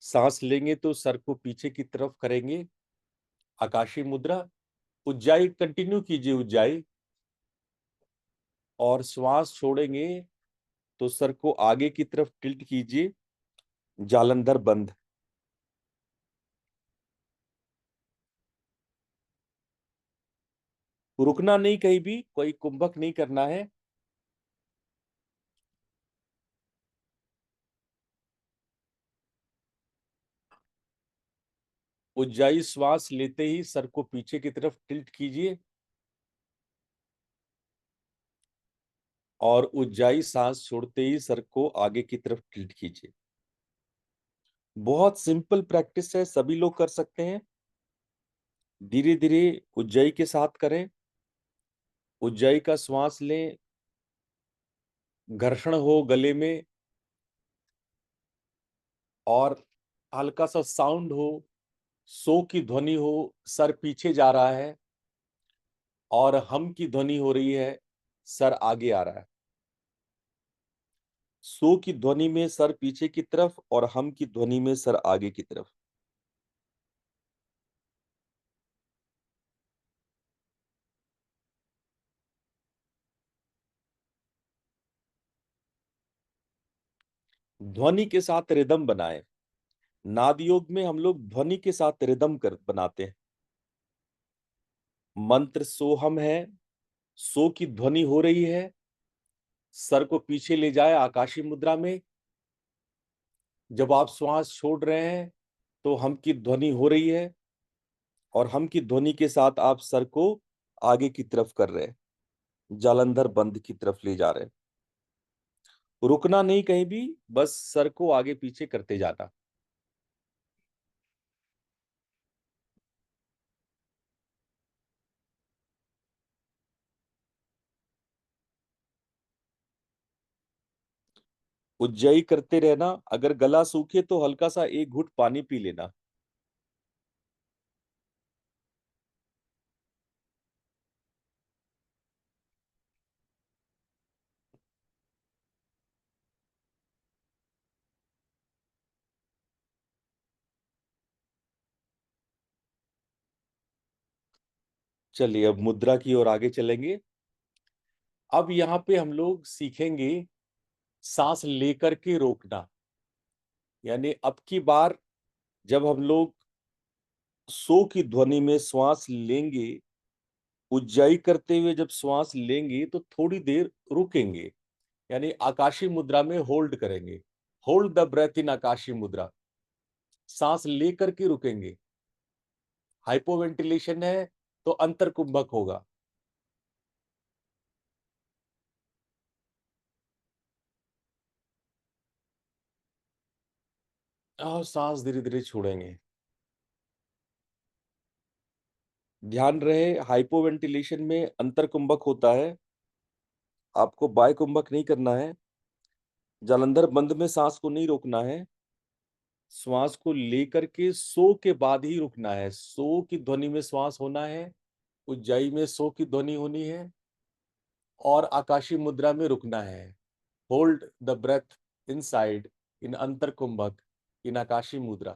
[SPEAKER 1] सांस लेंगे तो सर को पीछे की तरफ करेंगे, आकाशीय मुद्रा। उज्जाई कंटिन्यू कीजिए, उज्जाई। और श्वास छोड़ेंगे तो सर को आगे की तरफ टिल्ट कीजिए, जालंधर बंद। रुकना नहीं, कहीं भी कोई कुंभक नहीं करना है। उज्जाई श्वास लेते ही सर को पीछे की तरफ टिल्ट कीजिए, और उज्जाई सांस छोड़ते ही सर को आगे की तरफ टिल्ट कीजिए। बहुत सिंपल प्रैक्टिस है, सभी लोग कर सकते हैं। धीरे धीरे उज्जाई के साथ करें। उज्जाई का श्वास लें, घर्षण हो गले में और हल्का सा साउंड हो, सो की ध्वनि हो, सर पीछे जा रहा है, और हम की ध्वनि हो रही है, सर आगे आ रहा है। सो की ध्वनि में सर पीछे की तरफ और हम की ध्वनि में सर आगे की तरफ। ध्वनि के साथ रिदम बनाएं। नाद योग में हम लोग ध्वनि के साथ रिदम कर बनाते हैं। मंत्र सोहम है, सो की ध्वनि हो रही है, सर को पीछे ले जाए आकाशीय मुद्रा में। जब आप श्वास छोड़ रहे हैं तो हम की ध्वनि हो रही है, और हम की ध्वनि के साथ आप सर को आगे की तरफ कर रहे हैं, जालंधर बंद की तरफ ले जा रहे हैं। रुकना नहीं कहीं भी, बस सर को आगे पीछे करते जाना। उज्जाई करते रहना। अगर गला सूखे तो हल्का सा एक घूंट पानी पी लेना। चलिए अब मुद्रा की ओर आगे चलेंगे। अब यहाँ पे हम लोग सीखेंगे सांस लेकर के रोकना। यानी अब की बार जब हम लोग सो की ध्वनि में श्वास लेंगे, उज्जाई करते हुए जब श्वास लेंगे तो थोड़ी देर रुकेंगे, यानी आकाशीय मुद्रा में होल्ड करेंगे। होल्ड द ब्रेथ इन आकाशीय मुद्रा। सांस लेकर के रुकेंगे। हाइपोवेंटिलेशन है तो अंतर कुंभक होगा। और सांस धीरे धीरे छोड़ेंगे। ध्यान रहे, हाइपोवेंटिलेशन में अंतर कुंभक होता है, आपको बाय कुंभक नहीं करना है। जालंधर बंद में सांस को नहीं रोकना है, श्वास को लेकर के सो के बाद ही रुकना है। सो की ध्वनि में श्वास होना है, उज्जाई में सो की ध्वनि होनी है, और आकाशीय मुद्रा में रुकना है। Hold the breath inside in antar kumbhak इन आकाशीय मुद्रा।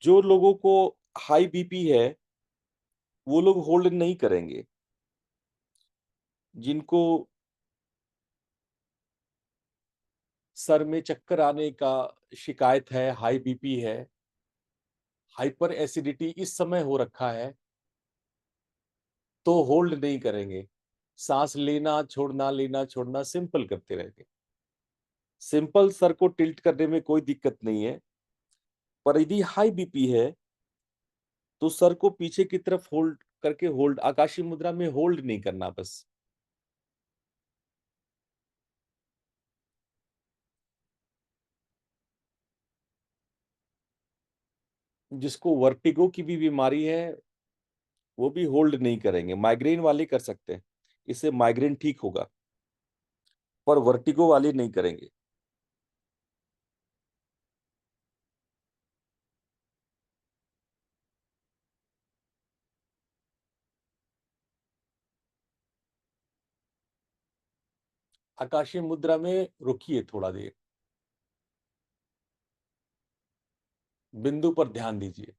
[SPEAKER 1] जो लोगों को हाई बीपी है वो लोग होल्ड नहीं करेंगे। जिनको सर में चक्कर आने का शिकायत है, हाई बीपी है, हाइपर एसिडिटी इस समय हो रखा है, तो होल्ड नहीं करेंगे। सांस लेना छोड़ना सिंपल करते रहेंगे। सिंपल सर को टिल्ट करने में कोई दिक्कत नहीं है, पर यदि हाई बीपी है तो सर को पीछे की तरफ होल्ड करके होल्ड, आकाशीय मुद्रा में होल्ड नहीं करना बस। जिसको वर्टिगो की भी बीमारी है वो भी होल्ड नहीं करेंगे, माइग्रेन वाले कर सकते हैं, इससे माइग्रेन ठीक होगा, पर वर्टिगो वाले नहीं करेंगे। आकाशीय मुद्रा में रुकिए थोड़ा देर, बिंदु पर ध्यान दीजिए।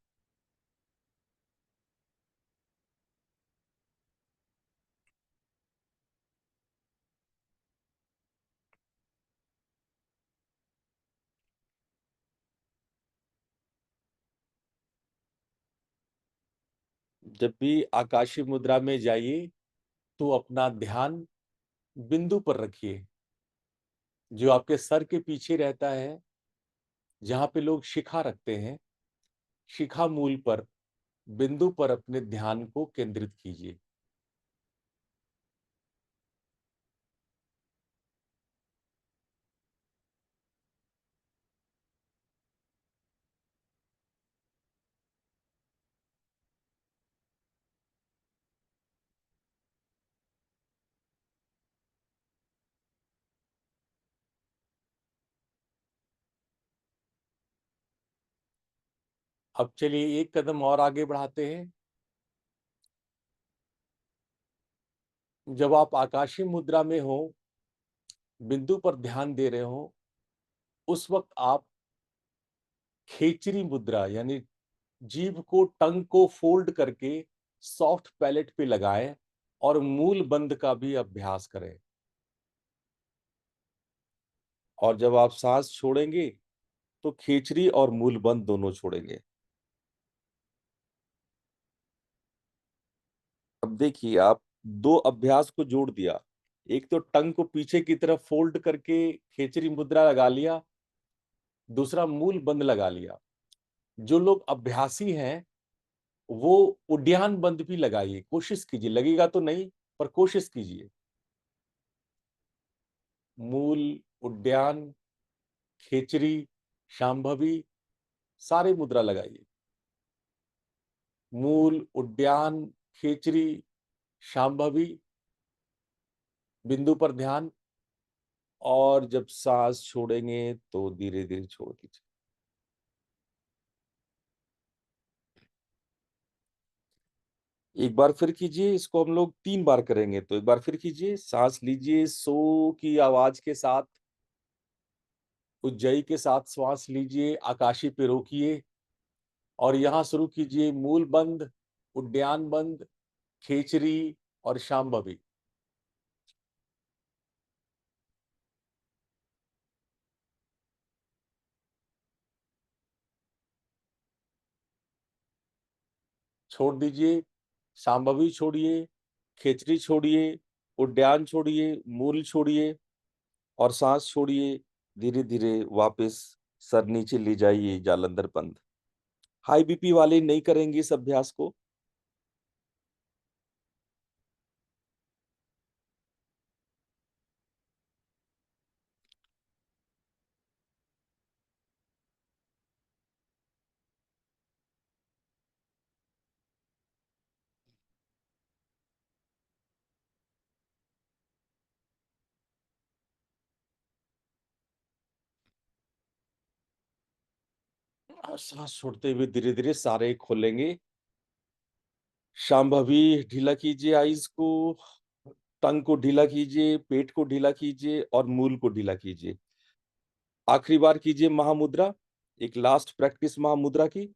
[SPEAKER 1] जब भी आकाशीय मुद्रा में जाइए तो अपना ध्यान बिंदु पर रखिए, जो आपके सर के पीछे रहता है, जहां पे लोग शिखा रखते हैं, शिखा मूल पर, बिंदु पर अपने ध्यान को केंद्रित कीजिए। अब चलिए एक कदम और आगे बढ़ाते हैं। जब आप आकाशीय मुद्रा में हो, बिंदु पर ध्यान दे रहे हो, उस वक्त आप खेचरी मुद्रा यानी जीभ को, टंग को फोल्ड करके सॉफ्ट पैलेट पे लगाएं और मूल बंद का भी अभ्यास करें। और जब आप सांस छोड़ेंगे तो खेचरी और मूल बंद दोनों छोड़ेंगे। अब देखिए, आप दो अभ्यास को जोड़ दिया। एक तो टंग को पीछे की तरफ फोल्ड करके खेचरी मुद्रा लगा लिया, दूसरा मूल बंद लगा लिया। जो लोग अभ्यासी हैं वो उड्डयन बंद भी लगाइए, कोशिश कीजिए, लगेगा तो नहीं पर कोशिश कीजिए। मूल, उड्डयन, खेचरी, शांभवी, सारे मुद्रा लगाइए। मूल, उड्डयन, खेचरी, शांभवी, बिंदु पर ध्यान। और जब सांस छोड़ेंगे तो धीरे धीरे छोड़ दीजिए। एक बार फिर कीजिए, इसको हम लोग 3 बार करेंगे, तो एक बार फिर कीजिए। सांस लीजिए सो की आवाज के साथ, उज्जई के साथ श्वास लीजिए, आकाशी पे रोकिए और यहां शुरू कीजिए मूल बंद, उड्डयन बंद, खेचरी और शांभवी। छोड़ दीजिए, शांभवी छोड़िए, खेचरी छोड़िए, उड्डयन छोड़िए, मूल छोड़िए और सांस छोड़िए। धीरे धीरे वापस सर नीचे ले जाइए, जालंधर बंद। हाई बीपी वाले नहीं करेंगे इस अभ्यास को। और सांस छोड़ते हुए धीरे धीरे सारे खोलेंगे। शांभवी ढीला कीजिए, आईज को, टंग को ढीला कीजिए, पेट को ढीला कीजिए और मूल को ढीला कीजिए। आखिरी बार कीजिए महामुद्रा, एक लास्ट प्रैक्टिस महामुद्रा की।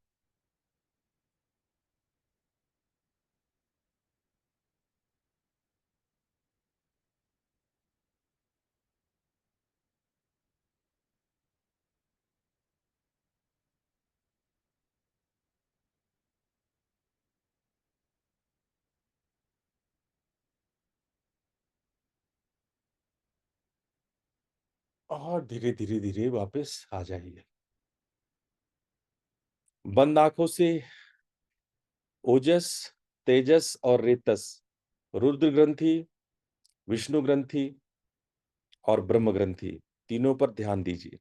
[SPEAKER 1] और धीरे धीरे धीरे वापस आ जाइए। बंद आंखों से ओजस तेजस और रेतस, रुद्र ग्रंथि, विष्णु ग्रंथि और ब्रह्म ग्रंथि, तीनों पर ध्यान दीजिए।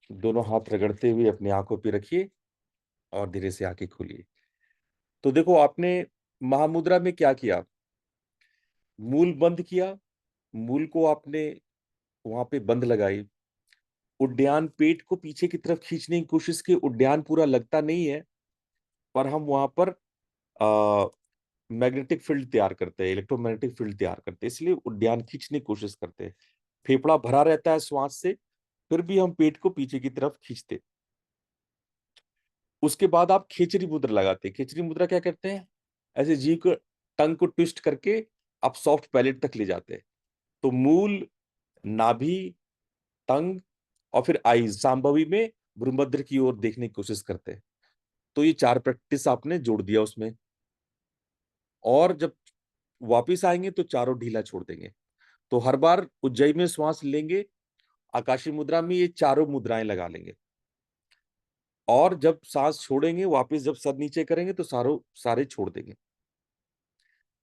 [SPEAKER 1] दोनों हाथ रगड़ते हुए अपनी आंखों पे रखिए और धीरे से आंखें खोलिए। तो देखो, आपने महामुद्रा में क्या किया, मूल बंद किया, मूल को आपने वहां पे बंद लगाई, उद्यान पेट को पीछे की तरफ खींचने की कोशिश की, उद्यान पूरा लगता नहीं है, पर हम वहां पर मैग्नेटिक फील्ड तैयार करते हैं, इलेक्ट्रोमैग्नेटिक फील्ड तैयार करते हैं, इसलिए उद्यान खींचने की कोशिश करते हैं। फेफड़ा भरा रहता है श्वास से, फिर भी हम पेट को पीछे की तरफ खींचते। उसके बाद आप खेचरी मुद्रा लगाते हैं। खेचरी मुद्रा क्या करते हैं, ऐसे जीभ को, टंग को ट्विस्ट करके आप सॉफ्ट पैलेट तक ले जाते हैं। तो मूल, नाभि, टंग और फिर आईज, सांभवी में भ्रूमध्य की ओर देखने की कोशिश करते हैं। तो ये 4 प्रैक्टिस आपने जोड़ दिया उसमें, और जब वापिस आएंगे तो चारों ढीला छोड़ देंगे। तो हर बार उज्जयी में श्वास लेंगे, आकाशीय मुद्रा में ये चारों मुद्राएं लगा लेंगे, और जब सांस छोड़ेंगे वापस, जब सर नीचे करेंगे तो सारे छोड़ देंगे।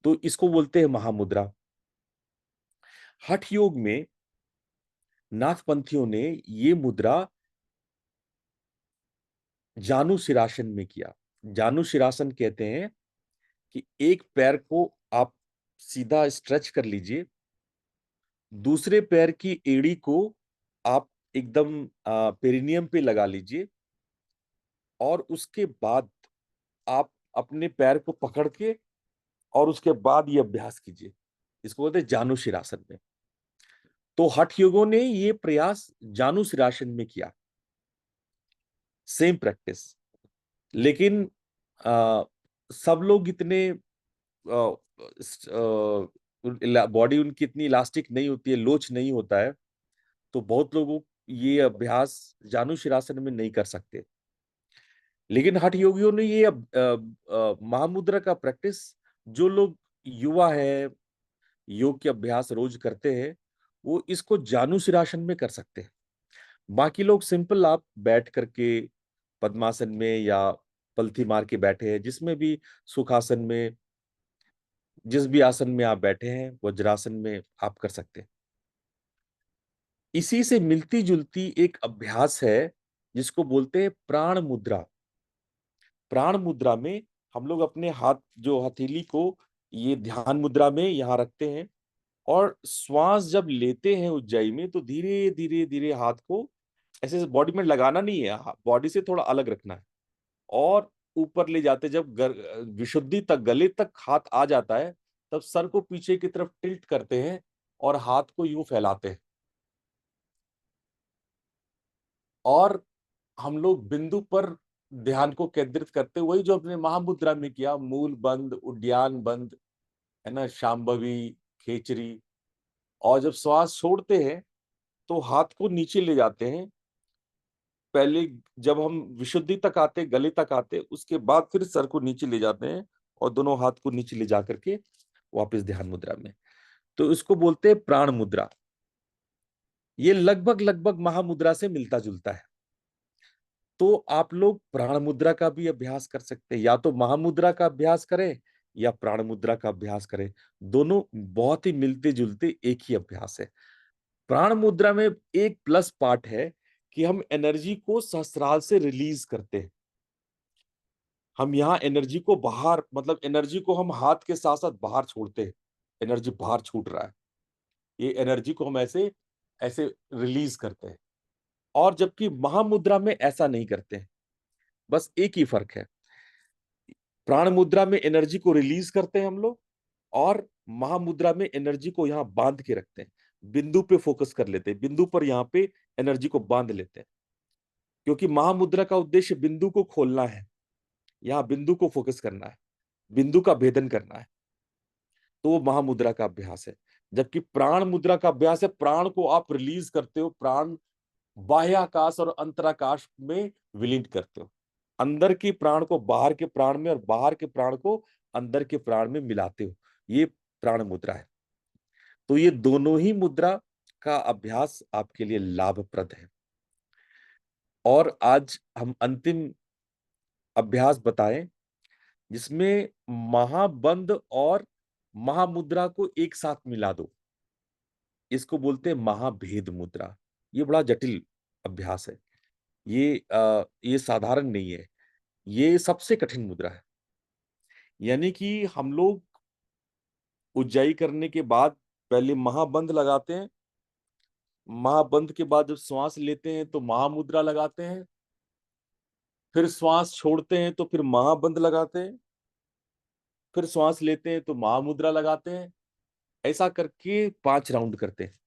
[SPEAKER 1] तो इसको बोलते हैं महामुद्रा। हठ योग में नाथपंथियों ने ये मुद्रा जानु शिरासन में किया। जानु शिरासन कहते हैं कि एक पैर को आप सीधा स्ट्रेच कर लीजिए, दूसरे पैर की एड़ी को आप एकदम पेरिनियम पे लगा लीजिए, और उसके बाद आप अपने पैर को पकड़ के, और उसके बाद ये अभ्यास कीजिए। इसको बोलते हैं जानु शिरासन में। तो हठ योगों ने ये प्रयास जानु शिरासन में किया, सेम प्रैक्टिस। लेकिन सब लोग इतने, बॉडी उनकी इतनी इलास्टिक नहीं होती है, लोच नहीं होता है, तो बहुत लोगों ये अभ्यास जानु शिरासन में नहीं कर सकते। लेकिन हठ योगियों ने ये महामुद्रा का प्रैक्टिस, जो लोग युवा है, योग के अभ्यास रोज करते हैं, वो इसको जानु शिरासन में कर सकते हैं। बाकी लोग सिंपल, आप बैठ करके पद्मासन में या पलथी मार के बैठे हैं, जिसमें भी, सुखासन में, जिस भी आसन में आप बैठे हैं, वज्रासन में आप कर सकते हैं। इसी से मिलती जुलती एक अभ्यास है जिसको बोलते हैं प्राण मुद्रा। प्राण मुद्रा में हम लोग अपने हाथ, जो हथेली को ये ध्यान मुद्रा में यहां रखते हैं, और श्वास जब लेते हैं उज्जाई में, तो धीरे धीरे धीरे हाथ को ऐसे बॉडी में लगाना नहीं है, बॉडी से थोड़ा अलग रखना है, और ऊपर ले जाते, जब विशुद्धि तक, गले तक हाथ आ जाता है, तब सर को पीछे की तरफ टिल्ट करते हैं और हाथ को यूं फैलाते हैं, और हम लोग बिंदु पर ध्यान को केंद्रित करते, वही जो अपने महामुद्रा में किया, मूल बंद, उद्यान बंद, है ना, शांभवी, खेचरी। और जब श्वास छोड़ते हैं तो हाथ को नीचे ले जाते हैं, पहले जब हम विशुद्धि तक आते, गले तक आते, उसके बाद फिर सर को नीचे ले जाते हैं, और दोनों हाथ को नीचे ले जाकर के वापस ध्यान मुद्रा में। तो इसको बोलते हैं प्राण मुद्रा। ये लगभग लगभग महामुद्रा से मिलता जुलता है। तो आप लोग प्राण मुद्रा का भी अभ्यास कर सकते हैं, या तो महामुद्रा का अभ्यास करें या प्राण मुद्रा का अभ्यास करें। दोनों बहुत ही मिलते जुलते एक ही अभ्यास है। प्राण मुद्रा में एक प्लस पार्ट है कि हम एनर्जी को सहस्त्रार से रिलीज करते हैं। हम यहाँ एनर्जी को बाहर, मतलब एनर्जी को हम हाथ के साथ साथ बाहर छोड़ते हैं, एनर्जी बाहर छूट रहा है, ये एनर्जी को हम ऐसे ऐसे रिलीज करते हैं। और जबकि महामुद्रा में ऐसा नहीं करते हैं। बस एक ही फर्क है, प्राण मुद्रा में एनर्जी को रिलीज करते हैं हम लोग, और महामुद्रा में एनर्जी को यहाँ बांध के रखते हैं, बिंदु पे फोकस कर लेते हैं, बिंदु पर यहाँ पे एनर्जी को बांध लेते हैं। क्योंकि महामुद्रा का उद्देश्य बिंदु को खोलना है, यहाँ बिंदु को फोकस करना है, बिंदु का भेदन करना है, तो वो महामुद्रा का अभ्यास है। जबकि प्राण मुद्रा का अभ्यास है, प्राण को आप रिलीज करते हो, प्राण बाह्याकाश और अंतराकाश में विलीन करते हो, अंदर के प्राण को बाहर के प्राण में, और बाहर के प्राण को अंदर के प्राण में मिलाते हो, ये प्राण मुद्रा है। तो ये दोनों ही मुद्रा का अभ्यास आपके लिए लाभप्रद है। और आज हम अंतिम अभ्यास बताएं जिसमें महाबंध और महामुद्रा को एक साथ मिला दो। इसको बोलते हैं महाभेद मुद्रा। ये बड़ा जटिल अभ्यास है। ये साधारण नहीं है, ये सबसे कठिन मुद्रा है। यानी कि हम लोग उज्जाई करने के बाद पहले महाबंध लगाते हैं, महाबंध के बाद जब श्वास लेते हैं तो महामुद्रा लगाते हैं, फिर श्वास छोड़ते हैं तो फिर महाबंध लगाते हैं, फिर श्वास लेते हैं तो महामुद्रा लगाते हैं। ऐसा करके 5 राउंड करते हैं।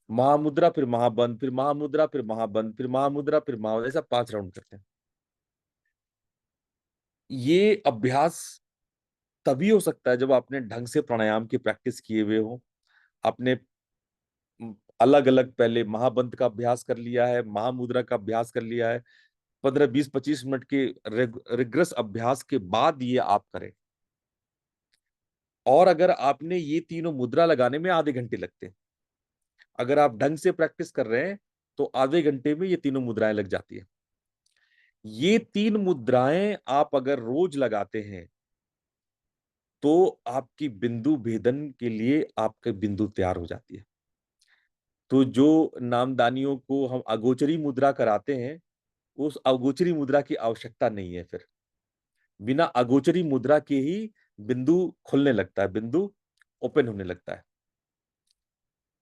[SPEAKER 1] महामुद्रा फिर महाबंध, फिर महामुद्रा फिर महाबंध, फिर महामुद्रा फिर महाबंध, ऐसा 5 राउंड करते हैं। ये अभ्यास तभी हो सकता है जब आपने ढंग से प्राणायाम की प्रैक्टिस किए हुए हो। आपने अलग अलग पहले महाबंध का अभ्यास कर लिया है, महामुद्रा का अभ्यास कर लिया है। 15-20-25 मिनट के रिग्रेस अभ्यास के बाद ये आप करें। और अगर आपने ये तीनों मुद्रा लगाने में आधे घंटे लगते हैं, अगर आप ढंग से प्रैक्टिस कर रहे हैं तो आधे घंटे में ये तीनों मुद्राएं लग जाती है। ये 3 मुद्राएं आप अगर रोज लगाते हैं तो आपकी बिंदु भेदन के लिए आपके बिंदु तैयार हो जाती है। तो जो नामदानियों को हम अगोचरी मुद्रा कराते हैं, उस अगोचरी मुद्रा की आवश्यकता नहीं है। फिर बिना अगोचरी मुद्रा के ही बिंदु खुलने लगता है, बिंदु ओपन होने लगता है।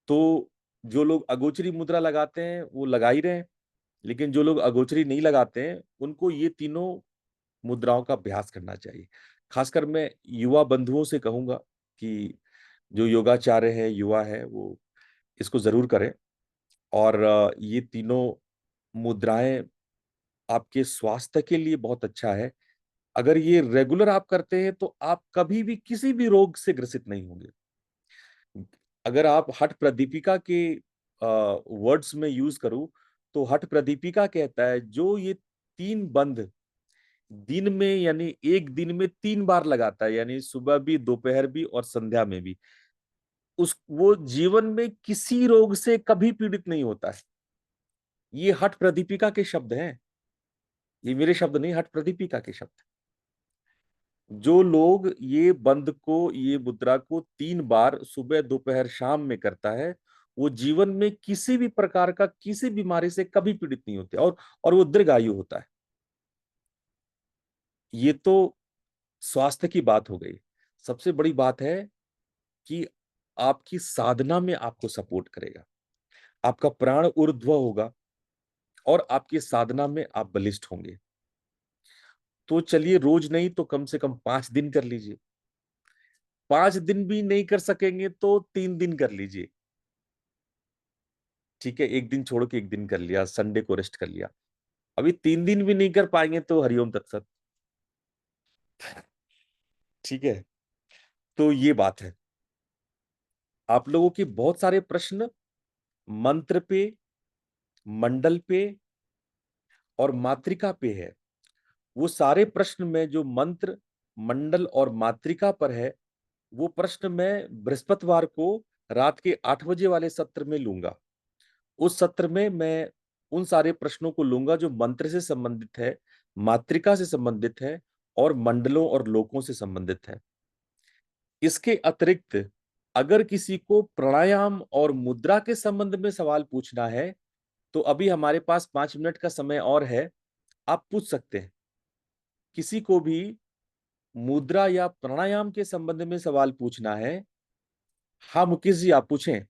[SPEAKER 1] तो जो लोग अगोचरी मुद्रा लगाते हैं वो लगा ही रहे हैं, लेकिन जो लोग अगोचरी नहीं लगाते हैं उनको ये तीनों मुद्राओं का अभ्यास करना चाहिए। खासकर मैं युवा बंधुओं से कहूंगा कि जो योगाचार्य है, युवा है, वो इसको जरूर करें। और ये तीनों मुद्राएं आपके स्वास्थ्य के लिए बहुत अच्छा है। अगर ये रेगुलर आप करते हैं तो आप कभी भी किसी भी रोग से ग्रसित नहीं होंगे। अगर आप हठ प्रदीपिका के वर्ड्स में यूज करूं तो हठ प्रदीपिका कहता है जो ये 3 बंध दिन में, यानी एक दिन में 3 बार लगाता है, यानी सुबह भी, दोपहर भी और संध्या में भी, वो जीवन में किसी रोग से कभी पीड़ित नहीं होता है। ये हठ प्रदीपिका के शब्द हैं, ये मेरे शब्द नहीं, हठ प्रदीपिका के शब्द। जो लोग ये बंद को, ये मुद्रा को 3 बार सुबह, दोपहर, शाम में करता है, वो जीवन में किसी भी प्रकार का, किसी बीमारी से कभी पीड़ित नहीं होते, और वो दीर्घायु होता है। ये तो स्वास्थ्य की बात हो गई। सबसे बड़ी बात है कि आपकी साधना में आपको सपोर्ट करेगा, आपका प्राण ऊर्ध्व होगा और आपकी साधना में आप बलिष्ठ होंगे। तो चलिए, रोज नहीं तो कम से कम 5 दिन कर लीजिए। 5 दिन भी नहीं कर सकेंगे तो 3 दिन कर लीजिए। ठीक है, एक दिन छोड़ के एक दिन कर लिया, संडे को रेस्ट कर लिया। अभी 3 दिन भी नहीं कर पाएंगे तो हरिओम तत्सत। ठीक है, तो ये बात है। आप लोगों के बहुत सारे प्रश्न मंत्र पे, मंडल पे और मातृका पे है। वो सारे प्रश्न में जो मंत्र, मंडल और मातृका पर है, वो प्रश्न मैं बृहस्पतिवार को रात के 8 बजे वाले सत्र में लूंगा। उस सत्र में मैं उन सारे प्रश्नों को लूंगा जो मंत्र से संबंधित है, मातृका से संबंधित है और मंडलों और लोकों से संबंधित है। इसके अतिरिक्त अगर किसी को प्राणायाम और मुद्रा के संबंध में सवाल पूछना है तो अभी हमारे पास 5 मिनट का समय और है, आप पूछ सकते हैं। किसी को भी मुद्रा या प्राणायाम के संबंध में सवाल पूछना है? हाँ मुकेश जी, आप पूछें।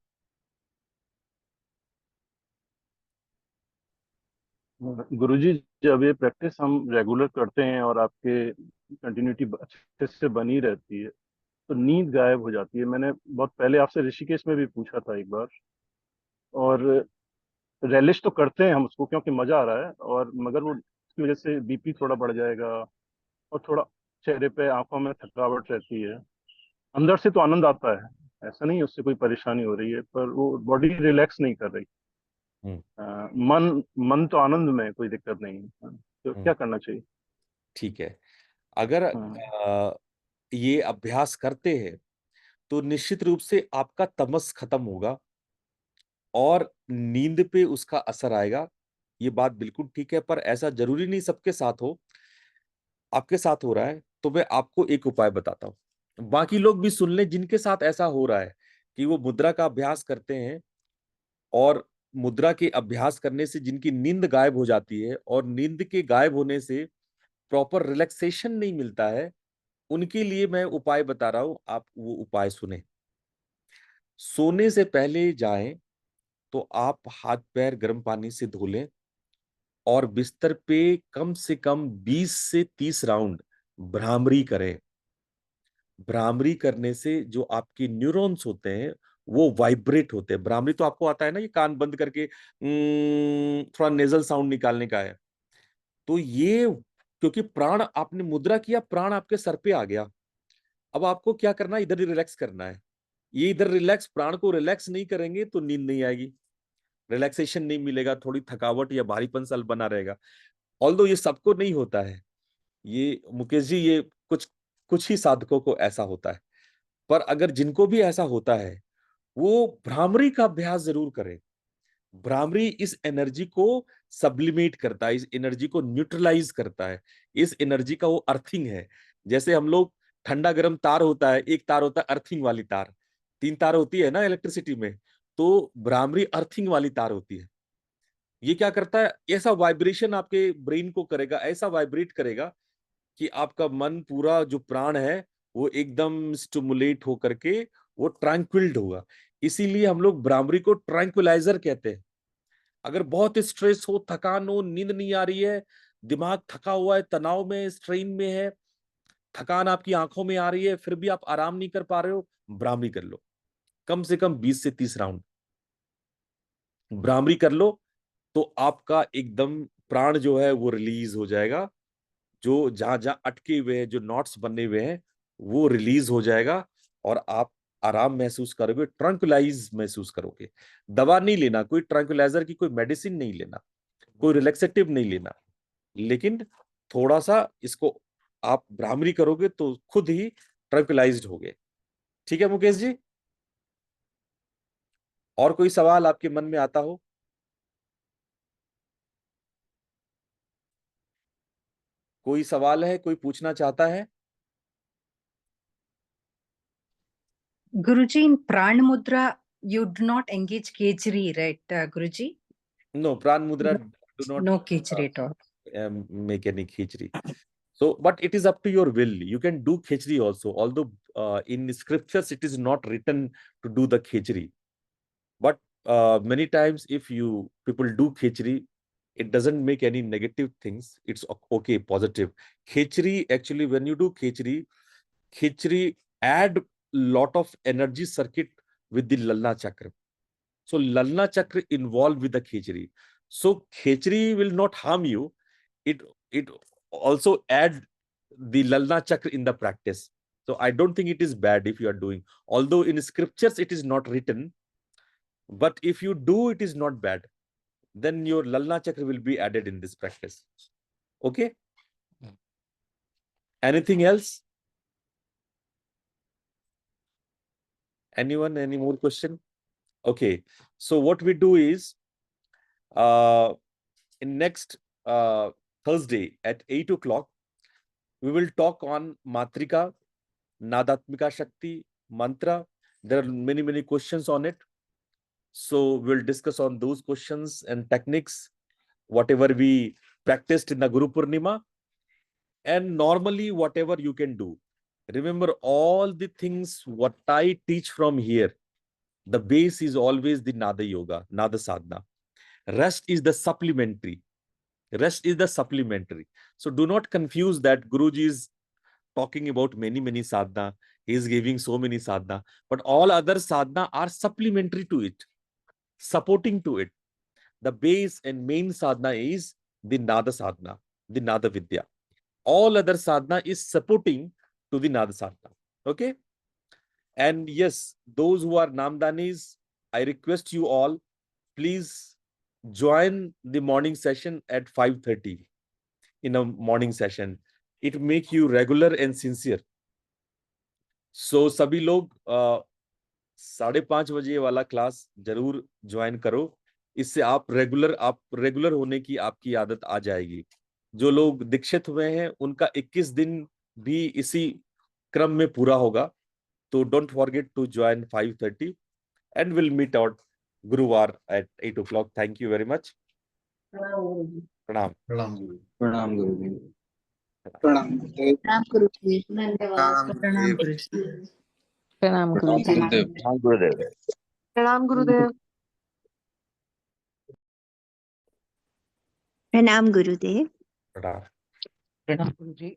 [SPEAKER 5] गुरुजी, जब ये प्रैक्टिस हम रेगुलर करते हैं और आपके कंटिन्यूटी अच्छे से बनी रहती है तो नींद गायब हो जाती है। मैंने बहुत पहले आपसे ऋषिकेश में भी पूछा था एक बार, और रेलिश तो करते हैं हम उसको क्योंकि मजा आ रहा है, और मगर वो उसकी वजह से बीपी थोड़ा बढ़ जाएगा और थोड़ा चेहरे पे, आंखों में थकावट रहती है। अंदर से तो आनंद आता है, ऐसा नहीं है उससे कोई परेशानी हो रही है, पर वो बॉडी रिलैक्स नहीं कर रही।
[SPEAKER 1] हम्म।
[SPEAKER 5] मन मन तो आनंद में, कोई दिक्कत नहीं है। तो
[SPEAKER 1] हम्म।
[SPEAKER 5] क्या करना चाहिए?
[SPEAKER 1] ठीक है, अगर
[SPEAKER 5] हाँ।
[SPEAKER 1] ये अभ्यास करते हैं तो निश्चित रूप से आपका तमस खत्म होगा और नींद पे उसका असर आएगा। ये बात बिल्कुल ठीक है, पर ऐसा जरूरी नहीं सबके साथ हो। आपके साथ हो रहा है तो मैं आपको एक उपाय बताता हूँ, बाकी लोग भी सुन लें जिनके साथ ऐसा हो रहा है कि वो मुद्रा का अभ्यास करते हैं और मुद्रा के अभ्यास करने से जिनकी नींद गायब हो जाती है और नींद के गायब होने से प्रॉपर रिलैक्सेशन नहीं मिलता है, उनके लिए मैं उपाय बता रहा हूं, आप वो उपाय सुने। सोने से पहले जाएं तो आप हाथ पैर गर्म पानी से धो लें और बिस्तर पे कम से कम 20 से 30 राउंड भ्रामरी करें। भ्रामरी करने से जो आपके न्यूरॉन्स होते हैं वो वाइब्रेट होते हैं। भ्रामरी तो आपको आता है ना, ये कान बंद करके थोड़ा नेजल साउंड निकालने का है। तो ये, क्योंकि प्राण आपने मुद्रा किया, प्राण आपके सर पे आ गया, अब आपको क्या करना है, इधर ही रिलैक्स करना है। ये इधर रिलैक्स, प्राण को रिलैक्स नहीं करेंगे तो नींद नहीं आएगी, रिलैक्सेशन नहीं मिलेगा, थोड़ी थकावट या भारीपन सा बना रहेगा। ऑल्दो ये सबको नहीं होता है, ये मुकेश जी, ये कुछ कुछ ही साधकों को ऐसा होता है। पर अगर जिनको भी ऐसा होता है वो भ्रामरी का अभ्यास जरूर करें। भ्रामरी इस एनर्जी को सब्लिमेट करता है, इस एनर्जी को न्यूट्रलाइज करता है, इस एनर्जी का वो अर्थिंग है। जैसे हम लोग, ठंडा गर्म तार होता है, एक तार होता है अर्थिंग वाली तार, 3 तार होती है ना इलेक्ट्रिसिटी में, तो भ्रामरी अर्थिंग वाली तार होती है। ये क्या करता है, ऐसा वाइब्रेशन आपके ब्रेन को करेगा, ऐसा वाइब्रेट करेगा कि आपका मन पूरा, जो प्राण है वो एकदम स्टिमुलेट होकर के वो ट्रैंक्विल्ड होगा। इसीलिए हम लोग भ्रामरी को ट्रैंक्विलाइजर कहते हैं। अगर बहुत स्ट्रेस हो, थकान हो, नींद नहीं आ रही है, दिमाग थका हुआ है, तनाव में, स्ट्रेन में है, थकान आपकी आंखों में आ रही है, फिर भी आप आराम नहीं कर पा रहे हो, भ्रामरी कर लो। कम से कम 20 से 30 राउंड भ्रामरी कर लो तो आपका एकदम प्राण जो है वो रिलीज हो जाएगा। जो जहां जहां अटके हुए हैं, जो नॉट्स बने हुए हैं, वो रिलीज हो जाएगा और आप आराम महसूस करोगे, ट्रंकुलाइज महसूस करोगे। दवा नहीं लेना, कोई ट्रंकुलाइजर की कोई मेडिसिन नहीं लेना, कोई रिलैक्सेटिव नहीं लेना, लेकिन थोड़ा सा इसको आप भ्रामरी करोगे तो खुद ही ट्रंकुलाइज्ड होगे। ठीक है मुकेश जी, और कोई सवाल आपके मन में आता हो? कोई सवाल है, कोई पूछना चाहता है?
[SPEAKER 4] Guruji, in Pran Mudra, you do not engage Kejri, right, Guruji?
[SPEAKER 1] No, prana mudra
[SPEAKER 4] No,
[SPEAKER 1] do not
[SPEAKER 4] no Kejri at all.
[SPEAKER 1] make any khichdi. So, but it is up to your will. You can do khichdi also, although in scriptures it is not written to do the khichdi. But many times if you people do khichdi, it doesn't make any negative things. It's okay, positive. Khichdi, actually, when you do khichdi add lot of energy circuit with the lalna chakra. So lalna chakra involved with the khichdi. So khichdi will not harm you. It also add the lalna chakra in the practice. So I don't think it is bad if you are doing. Although in scriptures it is not written, but if you do, it is not bad. Then your lalna chakra will be added in this practice. Okay. Anything else? Anyone? Any more question? Okay. So what we do is, in next Thursday at 8 o'clock, we will talk on Matrika, Nadatmika Shakti, Mantra. There are many questions on it. So we'll discuss on those questions and techniques, whatever we practiced in the Guru Purnima, and normally whatever you can do. Remember all the things what I teach from here. The base is always the Nada Yoga, Nada Sadhana. Rest is the supplementary. Rest is the supplementary. So do not confuse that Guruji is talking about many sadhana. He is giving so many sadhana, but all other sadhana are supplementary to it, supporting to it. The base and main sadhana is the Nada sadhana, the Nada Vidya. All other sadhana is supporting to the Nada sadhana. Okay? And yes, those who are Namdanis, I request you all, please join the morning session at 5:30 in a morning session. It make you regular and sincere. So सभी लोग 5:30 बजे वाला class जरूर join करो इससे आप regular होने की आपकी आदत आ जाएगी। जो लोग दीक्षित हुए हैं उनका 21 दिन भी इसी क्रम में पूरा होगा। तो don't forget to join 5:30 and will meet out गुरुवार at 8 o'clock। Thank you very much. प्रणाम।
[SPEAKER 2] प्रणाम गुरु।
[SPEAKER 3] प्रणाम गुरुजी।
[SPEAKER 6] प्रणाम गुरुदेव।
[SPEAKER 7] प्रणाम गुरुजी, धन्यवाद।
[SPEAKER 4] प्रणाम गुरुजी।
[SPEAKER 7] प्रणाम गुरुजी।
[SPEAKER 3] प्रणाम गुरुदेव।
[SPEAKER 8] प्रणाम गुरुदेव।
[SPEAKER 7] प्रणाम गुरुदेव।
[SPEAKER 1] प्रणाम।
[SPEAKER 4] प्रणाम गुरुजी।